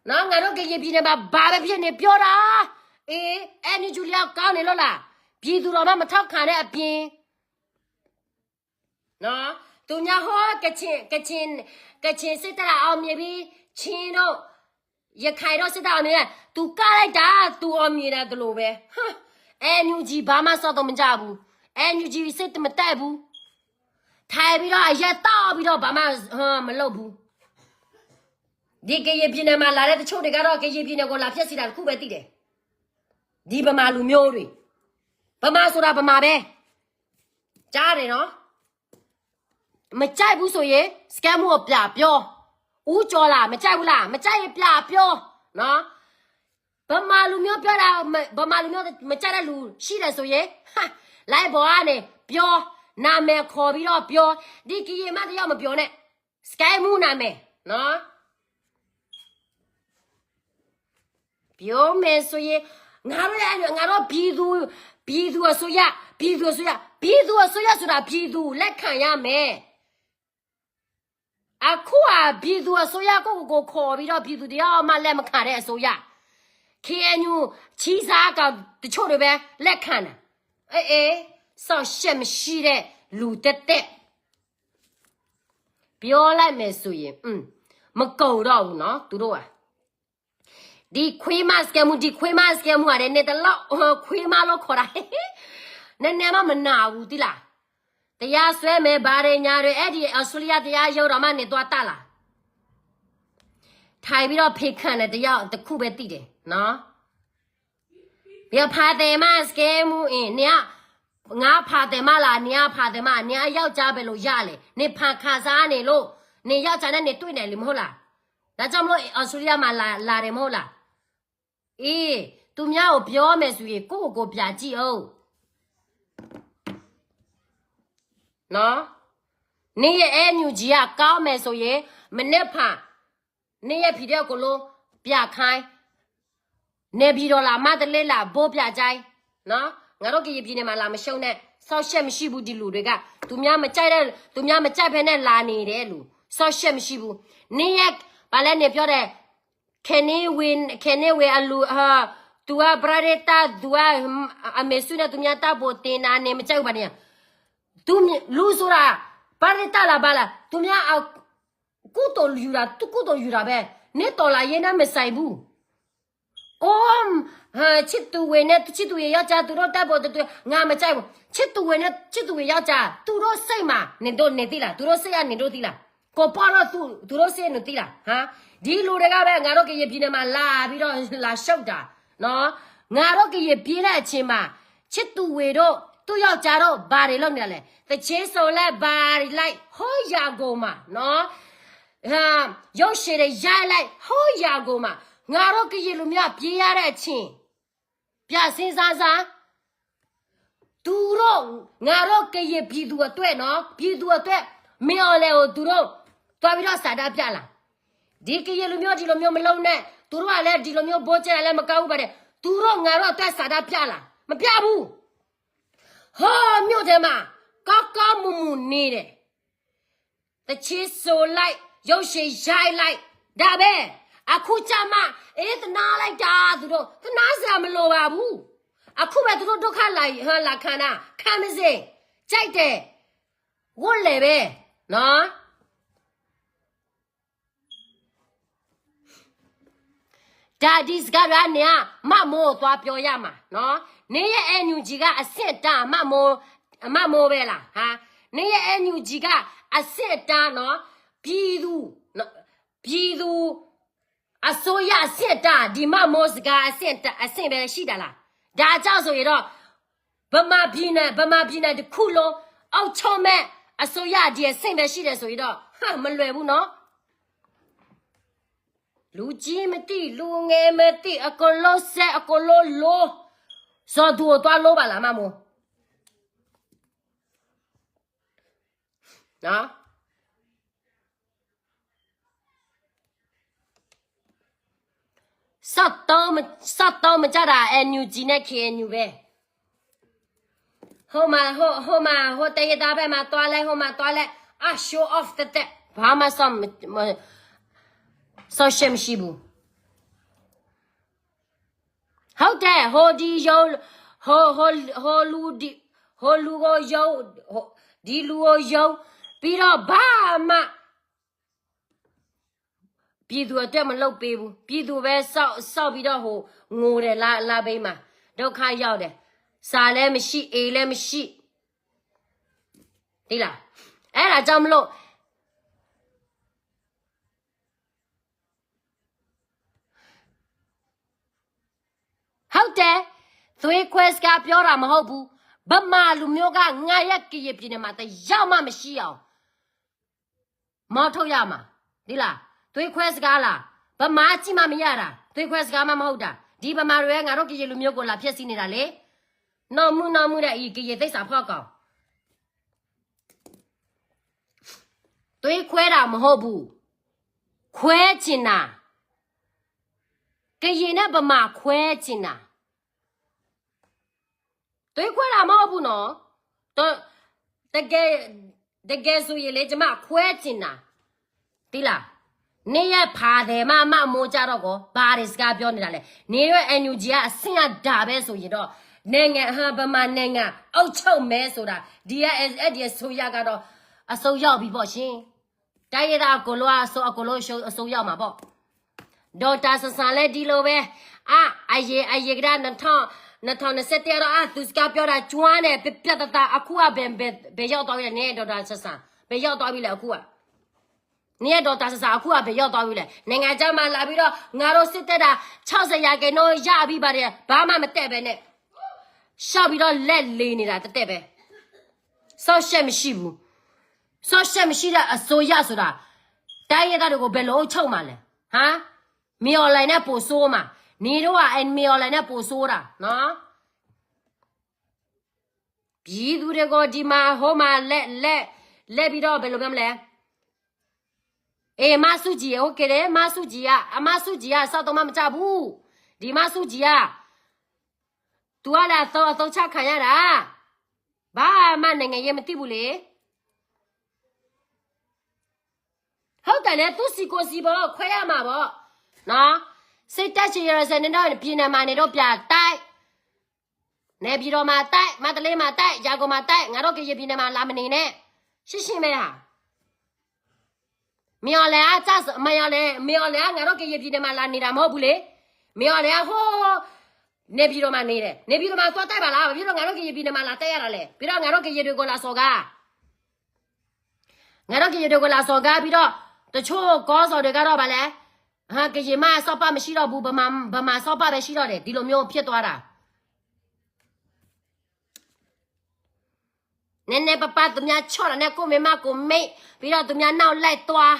နော်ငါတို့ကရင်ပြည်နယ်မှာဘာပဲဖြစ်နေပြောတာအေးအဲ့ဒီဂျူလီယာကောင်းနေလို့လားပြည်သူတော်မထောက်ခံတဲ့အပြင်နော်သူညာဟောကချင်စစ်တပ်အောင်မြင်ပြီးချင်းတို့ရခိုင်တော့စစ်တပ်အောင်မြင်တယ်သူကားလိုက်တာသူအောင်မြင်တယ်တလို့ပဲဟမ် NUG ဘာမှစောက်တော့မကြဘူး NUG စိတ်မတက်ဘူးထိုင်ပြီးတော့ရက်တော့ပြီးတော့ဘာမှမလုပ်ဘူးဒီကရေပြင်းနေမှာလာတဲ့တချို့တွေကတော့ကရေပြင်းနေကိုလာဖြက်စီတာတစ်ခုပဲသိတယ်ဒီဗမာလူမျိုးတွေဗမာဆိုတာဗမာပဲကြားတယ်နော်မကြိုက်ဘူးဆိုရင်စကမ်မှုကိုပြပြောဦးကျော်လားမကြိုက်ဘူးလားမကြိုက်ရင်ပြပြောနော်ဗမာလူမျိုးပြောတာဗမာလူမျိုးမကြိုက်တဲ့လူရှိတယ်ဆိုရင်ဟာလိုက်ပေါ်ကနေပြောနာမည်ခေါ်ပြီးတော့ပြောဒီကီမတရားမပြောနဲ့စကမ်မှုနာမည်နော်ပြောမယ်ဆိုရင်ငါတို့ပြည်သူအစိုးရဆိုတာပြည်သူလက်ခံရမယ်အခုပြည်သူအစိုးရကိုခေါ်ပြီးတော့ပြည်သူတရားမှလက်မခံတဲ့အစိုးရ KNU ချီစားကတချို့တွေပဲလက်ခံတာအေးဆောက်ရှက်မရှိတဲ့လူတက်ပြောလိုက်မယ်ဆိုရင်မကုံတော့ဘူးနော်သူတို့ဒီခွေးမစကမှုရတယ်နေတလောက်ခွေးမလို့ခေါ်တာနည်းနည်းမနာဘူးတိလားတရားဆွဲမယ်ဗာရညာတွေအဲ့ဒီအော်စတြေးလျတရားရုံးတော်မှနေသွားတက်လာထိုင်ပြီးတော့ဖေးခန့်တယ်တရားတစ်ခုပဲသိတယ်နော်ပြဖာတယ်မစကမှုနေငါဖာတယ်မလားနေဖာတယ်မနေယောက်ျားပဲလို့ရလေနေဖာခါစားနေလို့နေယောက်ျားနဲ့နေတွေ့နေလေမဟုတ်လားဒါကြောင့်မလို့အော်စတြေးလျမှာလာတယ်မဟုတ်လားသူများကိုပြောမယ်ဆိုရင်ကိုပြကြည့်အောင်နော်နေရဲ့ NUG ကကောင်းမယ်ဆိုရင်မနေ့ဖာနေရဲ့ဖီတဲ့ကိုလုံးပြခိုင်းနေပြီးတော့လာမတလေးလာဘိုးပြကြိုင်းနော်ငါတို့ကရေပြည်နေမှာလာမရှုံးနဲ့ဆောက်ရှက်မရှိဘူးဒီလူတွေကသူများမကြိုက်ဖဲနဲ့လာနေတယ်လူဆောက်ရှက်မရှိဘူးနေရဲ့ဘာလဲနေပြောတဲ့Kenny win alu tua berita dua amesuna tumia tabo tina ne macam apa ni lu sura berita lah bala tumia kuto yura be ne tola yena mesaibu chitu we ya ja tu ro tabo tu nga macam chitu we ya ja tu ro sei ma ne do ne ti la tu ro sei ya ne do ti la ko pa ro tu ro sei ne ti la haဒီလူတွေကပဲငါတို့ကရေပြည်နေမှာလာပြီးတော့လာရှုပ်တာနော်ငါတို့ကရေပြေးတဲ့အချိန်မှာချစ်သူဝေတို့သူ့ယောက်ျားတို့ဘာတွေလုပ်နေလဲတချင်းဆိုလဲဘာတွေလိုက်ဟောရာကုန်မှာနော်ရုပ်ရှင်တွေရိုက်လိုက်ဟောရာကုန်မှာငါတို့ကရေလူမျိုးပြေးရတဲ့အချိန်ပြစင်းစားစားသူတို့ငါတို့ကရေပြည်သူအတွက်နော်ပြည်သူအတွက်မင်းအောင်လဲကိုသူတို့တွားပြီးတော့စာတာပြလာဒီကရေလူမျိုးဒီလိုမျိုးမလုံးနဲ့သူတို့ကလည်းဒီလိုမျိုးဘောကျတယ်လည်းမကောက်ဘူးပါတဲ့သူတို့ငါတို့အတွက်စာတာပြလာမပြဘူးဟာမြို့ထဲမှာကောက်မူနေတယ်တချီဆိုလိုက်ရုပ်ရှင်ရိုက်လိုက်ဒါပဲအခုကြမှာတနာလိုက်တာသူတို့တနာစရာမလိုပါဘူးအခုပဲသူတို့ဒုက္ခလာခံတာခံမစေကြိုက်တယ်ဝတ်လေပဲနော်ဒါဒီစကားရနေမမိုးသွားပြောရမှာနော်နေရဲ့ NUG ကအစ်စ်တာမမိုးပဲလားဟာနေရဲ့ NUG ကအစ်စ်တာနော်ပြည်သူအစိုးရအစ်စ်တာဒီမမိုးစကားအစ်စ်ပဲရှိတာလားဒါကြောင့်ဆိုရင်တော့ဗမာပြည်နယ်တစ်ခုလုံးအောက်ချုံမဲ့အစိုးရဒီအစ်စ်ပဲရှိတယ်ဆိုရင်တော့မလွယ်ဘူးနော်လူကြီးမသိလူငယ်မသိအကလောဆက်အကလောလိုစောသူတော့လောပါလားမမို့နော်စတ်တော့မကြတာ NUG နဲ့ KNU ပဲဟိုတရတာပဲမှာတွားလဲshow off တဲ့ဘာမှဆောရှယ်မရှိဘူးဟုတ်တယ်ဟိုဒီယုံဟိုလူကိုယုံဒီလူကိုယုံပြီးတော့ဘာမှပြည်သူအတွက်မလုပ်ပေးဘူးပြည်သူပဲစောက်ပြီးတော့ဟိုငိုတယ်လာပေးမှာဒုက္ခရောက်တယ် စာလည်းမရှိအေးလည်းမရှိဒီလားအဲ့ဒါကြောင့်မလို့ဟုတ်တယ်သွေးခွဲစကားပြောတာမဟုတ်ဘူးဗမာလူမျိုးကငါရက်ကရပြင်းနေမှာတရောက်မှမရှိအောင်မော်ထုတ်ရမှာဒီလားသွေးခွဲစကားလားဗမာကြည့်မှမရတာသွေးခွဲစကားမှမဟုတ်တာဒီဗမာတွေကငါတို့ကရလူမျိုးကိုလာဖျက်ဆီးနေတာလေနော်မှုတဲ့ဤကရသိစာဖောက်ကောင်သွေးခွဲတာမဟုတ်ဘူးခွဲချင်တာကရင်နဲ့ဗမာခွဲချင်တာသွေးခွဲတာမဟုတ်ဘူးနော်တော့တကယ်ဆိုရင်လေကျမခွဲချင်တာဒီလားနေရဖာတယ်မမိုးကြတော့ကောဘာတွေစကားပြောနေတာလဲနေရွယ် NUG ကအဆင့်ရဒါပဲဆိုရင်တော့နိုင်ငံဟာဗမာနိုင်ငံအုတ်ချုပ်မဲဆိုတာဒီအဲ့ဒီဆိုရကတော့အစိုးရောက်ပြီပေါ့ရှင်တိုင်းရတာကိုလိုအလိုရှုံအစိုးရောက်မှာပေါ့ဒေါက်တာဆဆန်လည်းဒီလိုပဲအယေကရ2021တော့သူစကားပြောတာကျွမ်းတယ်ပြတ်တအခုကဘယ်ရောက်သွားပြီလဲနေဒေါက်တာဆဆန်ဘယ်ရောက်သွားပြီလဲအခုကနေဒေါက်တာဆဆန်အခုကဘယ်ရောက်သွားပြီလဲနိုင်ငံခြားမှာလာပြီးတော့ငါတို့စစ်တပ်တာ60ရာခိုင်နှုန်းရပြီးပါတယ်ဘာမှမတက်ပဲနဲ့ရှောက်ပြီးတော့လက်လေးနေတာတက်ပဲဆော့ရှက်မရှိဘူးဆော့ရှက်မရှိတဲ့အစိုးရဆိုတာတိုင်းရသားတွေကိုဘယ်လိုချုပ်မှလဲဟမ်မီအော်လိုင်းနဲ့ပို့ဆိုးမှာနေတော့မီအော်လိုင်းနဲ့ပို့ဆိုးတာနော်ပြည်သူတွေကိုဒီမှာဟိုမှာလက်ပြီးတော့ဘယ်လိုပြောမလဲမဆုကြီးโอเคတယ်မဆုကြီးကအမဆုကြီးကစောက်တော့မကြဘူးဒီမဆုကြီးကသူကလည်းသုံးချခံရတာဘာမှနိုင်ငံရေးမသိဘူးလေဟုတ်တယ်လေသူစီကိုစီဘောခွဲရမှာပေါ့နော်စိတ်တက်ချင်ရစနေတော့ပြည်နယ်မှာနေတော့ပြတိုက်နေပြည်တော်မှာတိုက်မန္တလေးမှာတိုက်ရာကုန်မှာတိုက်ငါတို့ကရပြည်နယ်မှာလာမနေနဲ့ရှင်းမဲဟာမြော်လဲအကြမယော်လဲမြော်လဲငါတို့ကရပြည်နယ်မှာလာနေတာမဟုတ်ဘူးလေမြော်လဲဟိုနေပြည်တော်မှာနေတယ်နေပြည်တော်မှာသွားတိုက်ပါလားပြီးတော့ငါတို့ကရပြည်နယ်မှာလာတိုက်ရတာလေပြီးတော့ငါတို့ကရတွေကိုလာစော်ကားငါတို့ကရတွေကိုလာစော်ကားပြီးတော့တချို့ကောစော်တွေကတော့ဗာလဲဟာကရမစော်ပါမရှိတော့ဘူးဗမာစော်ပါပဲရှိတော့တယ်ဒီလိုမျိုးဖြစ်သွားတာနည်းနည်းပပသူများချော့တယ်နဲ့ကိုမေမကိုမိတ်ပြီးတော့သူများနောက်လိုက်သွား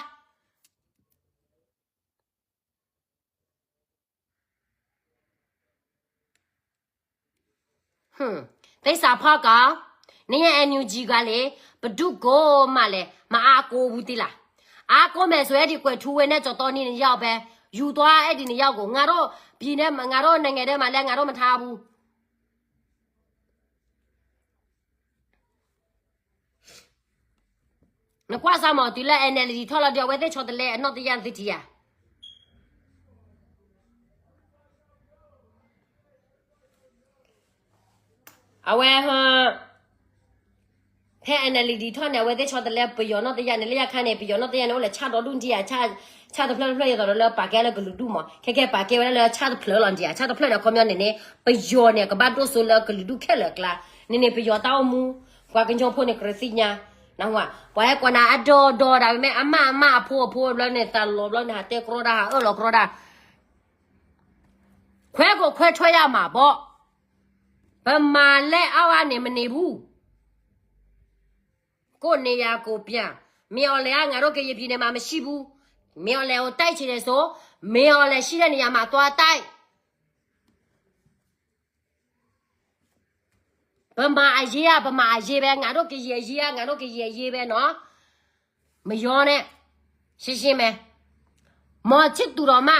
သိစာဖောက်ကနေရ NUG ကလေဘဒုကိုမှလည်းမအားကိုဘူးတိလားအားကိုမယ်ဆိုရဒီကွယ်ထူဝဲနဲ့ကြော်တော်နေရောက်ပဲယူသွားအဲ့ဒီနေရောက်ကိုငါတို့ပြည်နဲ့ငါတို့နိုင်ငံထဲမှာလည်းငါတို့မထားဘူးနကွာစားမတီလာ NLD ထော်လာတော့ဝဲတဲ့ချော်တယ်လေအနောက်တရန်သတိယာအဝဲဟာဖဲ NLD ထော်နေဝဲတဲ့ချော်တယ်လေပယောနောက်တရန်လေရခန်းနေပယောနောက်တရန်လည်းချတော့lunကြီးချတော့ဖလှရတော့လည်းပါကဲလည်းကလူဒူမခဲပါကဲလည်းချတော့ဖလှလန်ကြီးချတော့ဖလှတော့ကွန်မြူနေပယောနေကဘာတော့ဆိုလည်းကလူဒူခဲလည်းကလာနေပယောတောင်းမူကွာကင်ချိုဖို့နေကရစီညာနော်ဟာဘွားကနာအဒေါ်ဒါပေမဲ့အမအဖိုးလည်းနဲ့တန်လောလည်းနဲ့တဲကရောဒါလောကရောဒါခွဲကိုခွဲထွက်ရမှာပေါ့ဗမာလက်အောက်ကနေမနေဘူးကိုနေရကိုပြန်မြော်လဲငါတို့ကရပြည်နယ်မှာမရှိဘူးမြော်လဲကိုတိုက်ချင်တယ်ဆိုမြော်လဲရှိတဲ့နေရာမှာသွားတိုက်ဗမာအရေးပဲငါတို့ကရရေးငါတို့ကရရေးပဲနော်မယောနဲ့ရှင်းပဲမော်ချစ်သူတော်မ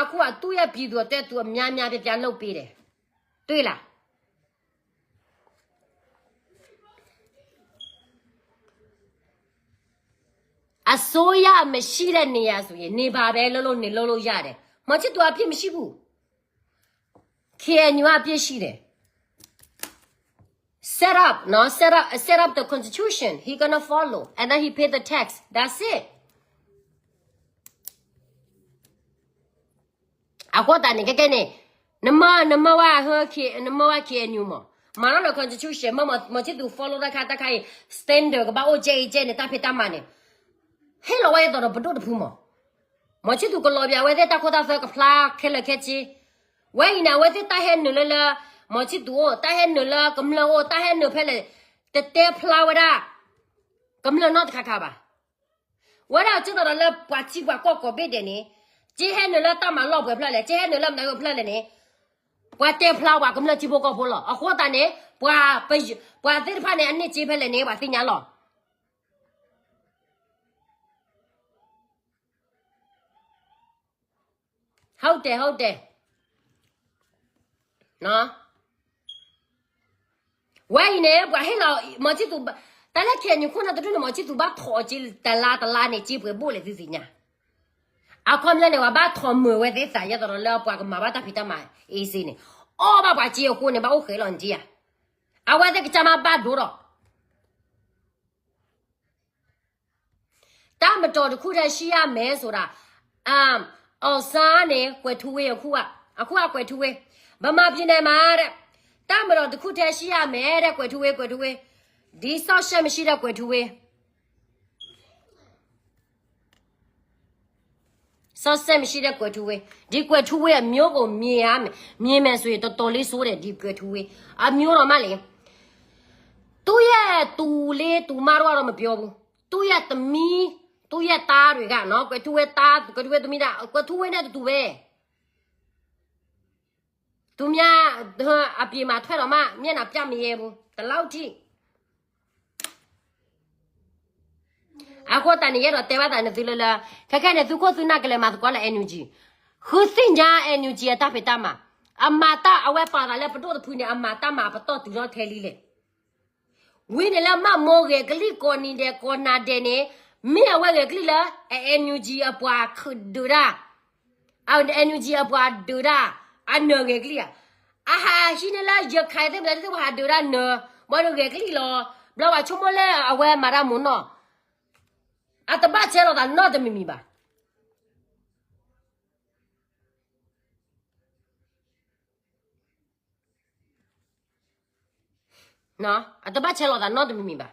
အခုကသူ့ရဲ့ပြည်သူတဲ့သူများပြလုပ်ပေးတယ်တွေ့လားအစိုးရမရှိတဲ့နေရာဆိုရင်နေပါပဲလို့နေလို့ရတယ်မော်ချစ်သူအဖြစ်မရှိဘူးKNU အပြည့်ရှိတယ် set up the constitution he gonna follow and then he pay the tax that's it အခုတည်းကနေ nama wa ha ke nama wa ke new mo mà nó là constitution mà chỉ tụ follow ra khai ta khai standard cái bao chế chế này ta phải ta mà này hết là vậy đó là bắt đầu được mà chỉ tụ cái lobby vậy ta có ta phải cái pla cái là cái gì vậy nào vậy ta hết nữa là mà chỉ tụ ta hết nữa là cầm lâu ta hết nữa phải là tê pla vậy đó cầm lâu nó khai khai ba vậy đó chứ đó là quả chỉ quả có biết đấy nè chỉ hết nữa là ta mà lobby pla này chỉ hết nữa là mình pla này quả tê pla quả cầm lâu chỉ bộ có bộ lo à khoa ta nè quả thế phải này anh này chỉ phải là nè quả tin nhá lo hậu tệ nó vậy nè quả hết là mà chỉ tụ tại là khi những con nào tụi nó mà chỉ tụ bắt thọ chỉ tà la này chỉ phải bố lại gì nhá à con lên này quả bắt thọ mưa vậy thế sao vậy đó là quả cái mà bắt ta phải ta mà ý gì nè ô bà chỉ có con này bà ok làm gì à vậy thì cái chăm bắt đủ rồi ta mà cho được khu ra xí à mẹ số ra sao nè quay thuê à quay thuê bà mà bên này mà đấy ta mà cho được khu ra xí à mẹ đấy quay thuê đi sao xem xí ra quay thuê sao xem xí ra quay thuê đi quay thuê miêu có miêu mà suy to lý số đấy đi quay thuê à miêu nó mà liền tu mà rồi mà biểu tu tầm mi tu ta rồi cả nó quay thuê tụi mi đã quay thuê này tụi về tụi nhà à bị mà thuê rồi mà miền nào chăm gì bu tao lâu chi à có tani cái đó tao bắt tani tụi là cái này tụi có tụi nào cái mà tụi có là energy khứ sinh ra energy ta phải ta mà amma ta à vậy pa là bắt đầu tụi này amma ta mà bắt đầu tụi nó theo đi vì này là mà mua cái con này để con nào để này mi à vậy cái là energy à qua khứ ra energy à qua ra anh nợ cái à ha xin là giờ khai thêm là tôi hà ra nợ bao nhiêu cái lo bao nhiêu chúng mới là à vậy mà ra muốn nó à tao bắt chơi nó nó tao mì ba nó à tao bắt chơi nó nó tao mì ba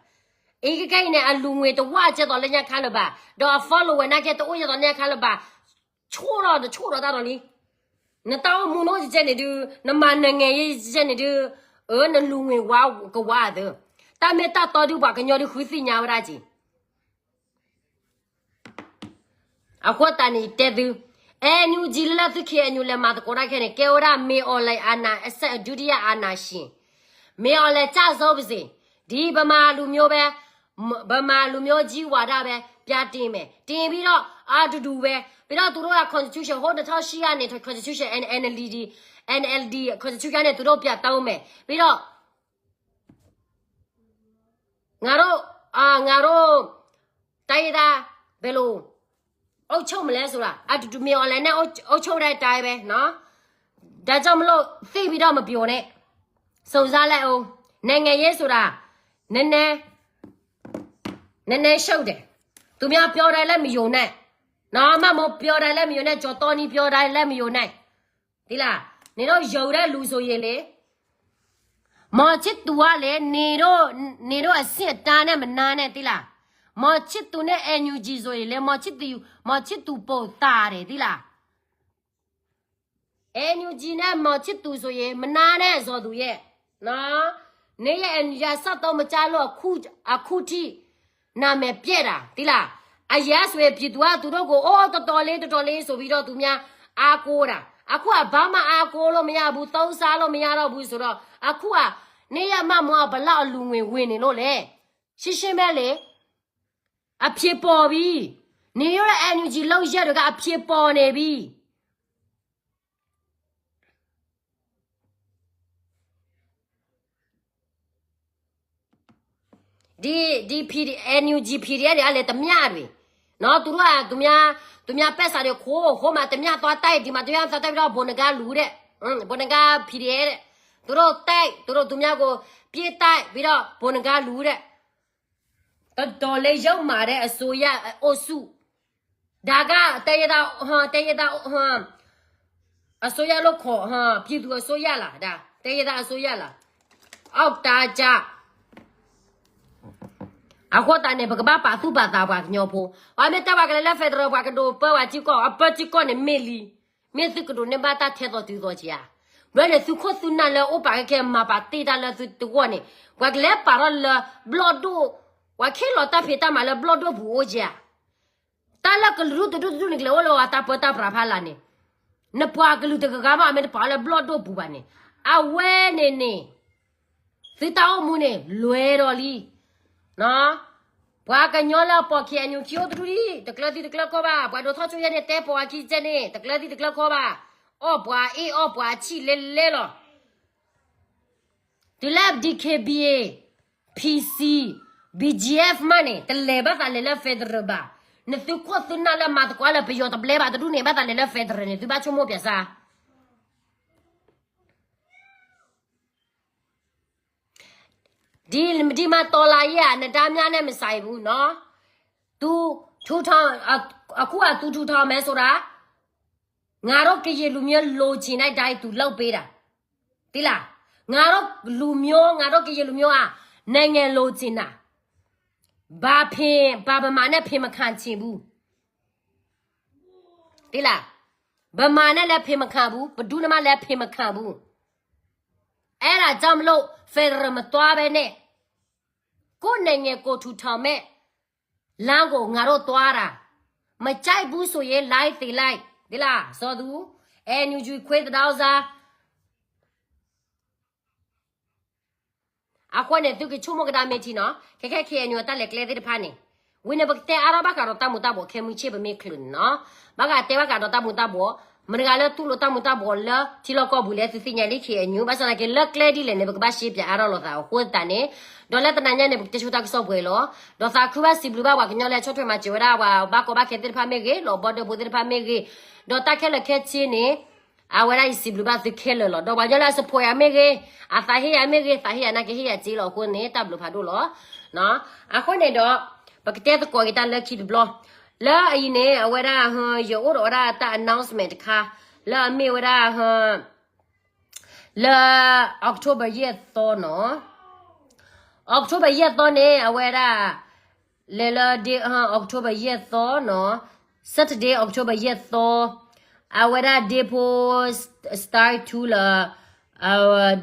ý cái này anh luôn người tao qua chơi tao lên nhà khăn rồi ba đó follow này cái tao ôi tao nhà khăn rồi ba chua rồi tao rồi đi nó tao muốn nói gì này được nó mà nó nghe gì này được nó luôn người wow cái wow đó ta mẹ ta được ba cái nhau đi khuyết gì nhau ra chứ à có ta này tết được anh như gì là tôi khi anh như là mà tôi nói cái này kêu ra mẹ ở lại anh sẽดูđi anh xin mẹ ở lại cha sao vậy đi bà mà lu miêu gì vào đó bé bia tiền mẹ tiền bây giờ à đủ bé bây giờ tụi nó là constitution hồi đó thao xí anh này constitution NLD constitution này tụi nó bia tao mẹ bây giờ ngaro tay ra bé lu ôi châu mà lấy số là à tụi miêu lại nè ôi châu đây tay bé nó đã cho mà lo phi bây giờ mà biểu này số ra lại ô nè nghe耶số là nè sâu đấy tụi mình biểu đây là miêu này nó mà một biểu đây là miêu này cho tôi đi biểu đây là miêu này thì là nè nó giàu đấy lù rồi vậy đấy mà chết tua đấy nè nó sẽ ta nè mình nè thì là mà chết tụi nè energy rồi đấy mà chết tụi bộ ta đấy thì là energy nè mà chết tụi rồi mình nè rồi tụi vậy nó nếu energy sao tao mà trả lo khu chi na mẹ biết à thì là à giờ suy biết tụi nó go ô tao lấy số video tụi mình à cô à ba mà à cô lo mình à bu tao sa lo mình à lo bu số đó à nếu mà mua bả lao luôn nguyên này nó lẽ xí mẹ lẽ à phía bò bi nếu là energy lâu giờ được à phía bò này bi đi PD NUG PD đấy là tầm nhà rồi nó tụi nó bé sao được khô mà tầm nhà toa tay thì mà tụi nó tay đó bốn cái lú đấy bốn cái PD đấy tụi nó có bia tay bây giờ bốn cái lú đấy tao lấy dấu mà đấy soya osu daga tay đó အစိုးရလို့ခေါ်ဟာပြည်သူအစိုးရလားဒါတေးသားအစိုးရလားအောက်တာကြအခုတန်းနေဘကဘာပါသူပါတာပါညောဖို့အမေတဘာကလည်းဖက်ဒရယ်ဘာကတော့ပဝါချီကောအပချီကောနေမီလီမေစကတော့နေဘာတာထဲတော့တူတော့ချာဘယ်နဲ့သူခုသူနာလဲဥပါကဲမှာပါတေးတာလဲသူတော့နေဝကလည်းပါရလဘလော့ဒိုဝခဲလော်တာဖေတာမလဲဘလော့ဒိုဘူးကြတာလကလူတူနေကလောလောတာပတာပရာဖလာနေနပွားကလူတကကမအမေပါလဲဘလော့ဒိုဘူးပါနေအဝဲနေသီတောင်းမှုနေလွဲတော်လီနော်ဘွာကညောလာပေါ်ခဲညူချီယိုတူရီတကလတီတကလကောပါဘွာတို့ထောချွရနေတဲပေါ်အကြီးကျနေတကလတီတကလကောပါအော်ဘွာအေးအော်ဘွာချီလဲလောဒီလပ် DKBA PC BGF money တလဲဘာတလဲဖက်ဒရယ်ဘာနသူကောသူနာလာမတ်ကွာလာပယောတဘလဲဘာတူနေဘာတလဲဖက်ဒရယ်နေသူဘာချုံမပြစားဒီမှာတော်လာရနတားများနဲ့မဆိုင်ဘူးเนาะ तू ထူထောင်အခုက तू ထူထောင်မယ်ဆိုတာငါတို့ကရေလူမျိုးလိုချင်တိုင်း तू လောက်ပေးတာတိလားငါတို့လူမျိုးငါတို့ကရေလူမျိုးอ่ะနိုင်ငံလိုချင်တာဘာဖင်ဘာဗမာနဲ့ဖင်မခံချင်ဘူးတိလားဗမာနဲ့လည်းဖင်မခံဘူးဘဒုနမလည်းဖင်မခံဘူးအဲ့ဒါကြောင့်မလို့ဖက်ဒရယ်မသွားပဲနဲ့ကိုနိုင်ငံကိုထူထောင်မဲ့လမ်းကိုငါတို့သွားတာမကြိုက်ဘူးဆိုရင်လိုက်သေးလိုက်ဒီလားစောသူအဲညူဂျူခွေးတောက်စားအခုနဲ့သူကချုံမကဒါမေတီနော်ခဲခဲညိုတက်လက်ကလေးတဲ့ဖာနေဝင်းဘကတဲ့အာရဘကတော့တမှုတဘောခဲမှုချေပမေခလွန်းနော်ဘကတဲ့ဘကတော့တမှုတဘောမနကလည်းသူ့လိုတမှုတဘောလာချီလောကောဘူးလေသူစညာလေးခေညူဘာစနာကလက်ကလေးဒီလေနေဘကဘာရှိပြအာရလောသာဟိုတန်နေဒေါ်လက်တနညာနေဘကတချူတက်ဆော့ပွဲလောဒေါ်စာခုဘစီဘလူဘဝကညောလဲချောထွေမှာကျွရာဝါဘာကောဘခဲတဲ့ဖာမေကေလောဘောဒဘူတဲ့ဖာမေကေဒေါ်တက်ခဲလက်ခဲချင်းနေအဝရစီဘလူဘသခဲလောဒေါ်ဘာကြလာစဖိုယာမေကေအသာဟီယာမေကေသာဟီယာနာကေဟီယာဂျီလောကိုနေတဘလူဖာဒိုလောနော်အခုနေတော့ဘကတဲ့ကိုကတလက်ခိဘလောလာအင်းနေအဝရဟယောရတာ announcement ခါလာမေဝရဟလာအောက်တိုဘာရက်တော့နော်အောက်တိုဘာရက်တော့နေအဝရလေလာဒီအောက်တိုဘာရက်တော့နော် Saturday အောက်တိုဘာရက်တော့အဝရဒေပို start to လာ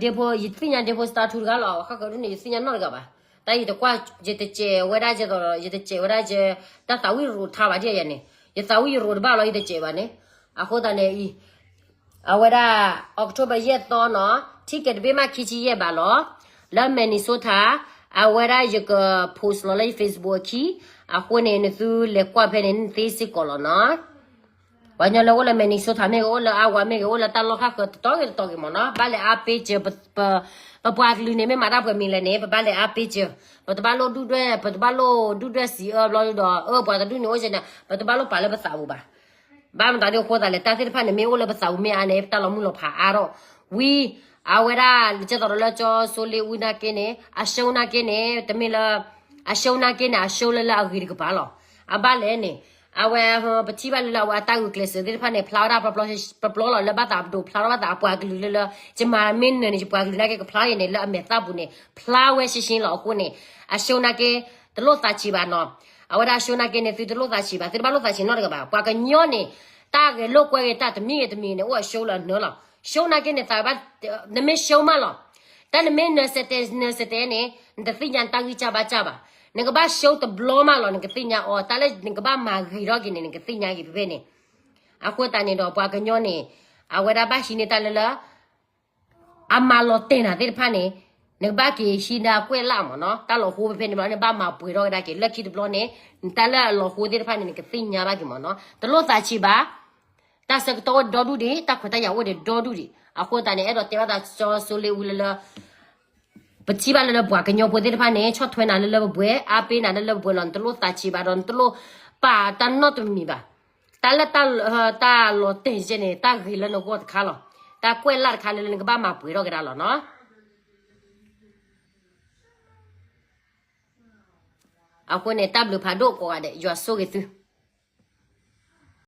ဒေပိုယသိညာဒေပို start to ကလာခါကရုနေသိညာနော်ကပါတိုင်တော့ကွာဂျေတချေဝရဂျေတော့ဂျေတချေဝရဂျေတတဝီရူထားပါကြရနေယသဝီရူဘာလို့ယတချေပါနေအခုတနေဤအဝရအောက်တိုဘာရက်တော့နော် ticket ပေးမှခီချီရက်ပါလောလာမနီဆိုတာအဝရယက post လောလိုက် Facebook ခီအခုနေနသူလက်ကွာဖဲနေသေးစစ်ကောလောနော်ဘာညာလောလာမနီဆိုတာမေကိုလာအဝမေကိုလာတလောခါကတော့မနော်ဘာလဲအပေးချပပွားကလူနေမှာတာပွဲမီလဲနေဘာလဲအပေးချဘတဘလိုဒူတွဲဘတဘလိုဒူတွဲစီအော်လောတော့ဘာတူနေဝစနေဘတဘလိုပါလဲပစာဘူးပါဘာမှတည်းခေါ်တယ်တာစစ်ဖာနေမေကိုလည်းပစာဘူးမေအနေတလောမှုလို့ဖာအားတော့ဝီအဝရကျတော့လောချောဆိုလီဝီနာကင်းနေအရှုံးနာကင်းနေတမီလာအရှုံးနာကင်းနေအရှုံးလလအဂီကပါလောအဘလဲနေအဝဲပတိပါလလဝတာကိုကလစ်ဒီဖာနေဖလာရာပပလောလဘတာဘဒိုဖလာရာတာပွားကလူလကျမမင်းနေပွားကလူလည်းကဖလာရနေလအမေတာဘူးနေဖလာဝဲရှင်းလောကိုနေအရှုံးနာကင်းတလို့တာချီပါနော်အဝရရှုံးနာကင်းနေသူတလို့တာချီပါသူဘာလို့တာချီနော်ကပါပွားကညောနေတာကလောက်ကွဲတာတမီးတမီးနေဟိုရှုံးလာနော်လားရှုံးနာကင်းနေတာဘာနမေရှုံးမလားတနမေနစတဲ့နေတသိညာတာကြီးချပါချပါငကဘာရှုံးတဘလောမလားငကသိညာအော်တလည်းငကဘာမာဂီရောကင်းနေငကသိညာကြီးပဲနေအခုတန်နေတော့ပွားကညောနေအဝရဘာရှိနေတလလအမလောတင်တာတဲ့ဖာနေငဘာကီရှိနာကွဲလာမနော်တလောဟိုပဲနေမနေဘာမှာပွေတော့ဒါကလက်ခိတဘလောနေတလည်းလောဟိုတဲ့ဖာနေငကသိညာပါကီမနော်တလို့သာချီပါတစကတော့ဒေါ်ဒူဒီတခွတ်ရဝတဲ့ဒေါ်ဒူဒီအခုတန်နေအဲ့တော့တေဝတာစောဆိုလေဦးလလပတိပါလလဘွားကညောပိုတဲ့ဖာနေချော့ထွဲနာလလဘွဲအပေးနာလလဘွဲလန်တလို့တာချီပါတော့တလို့ပါတန်နော်တမီပါတလတတာလောတဲ့ကျနေတာဂီလနကိုခါလောတာကွဲလာခါလလကဘာမှာပွေတော့ကြတာလောနော်အခုနေတဘလူဖာဒိုကိုရတဲ့ရွာဆိုကေသူ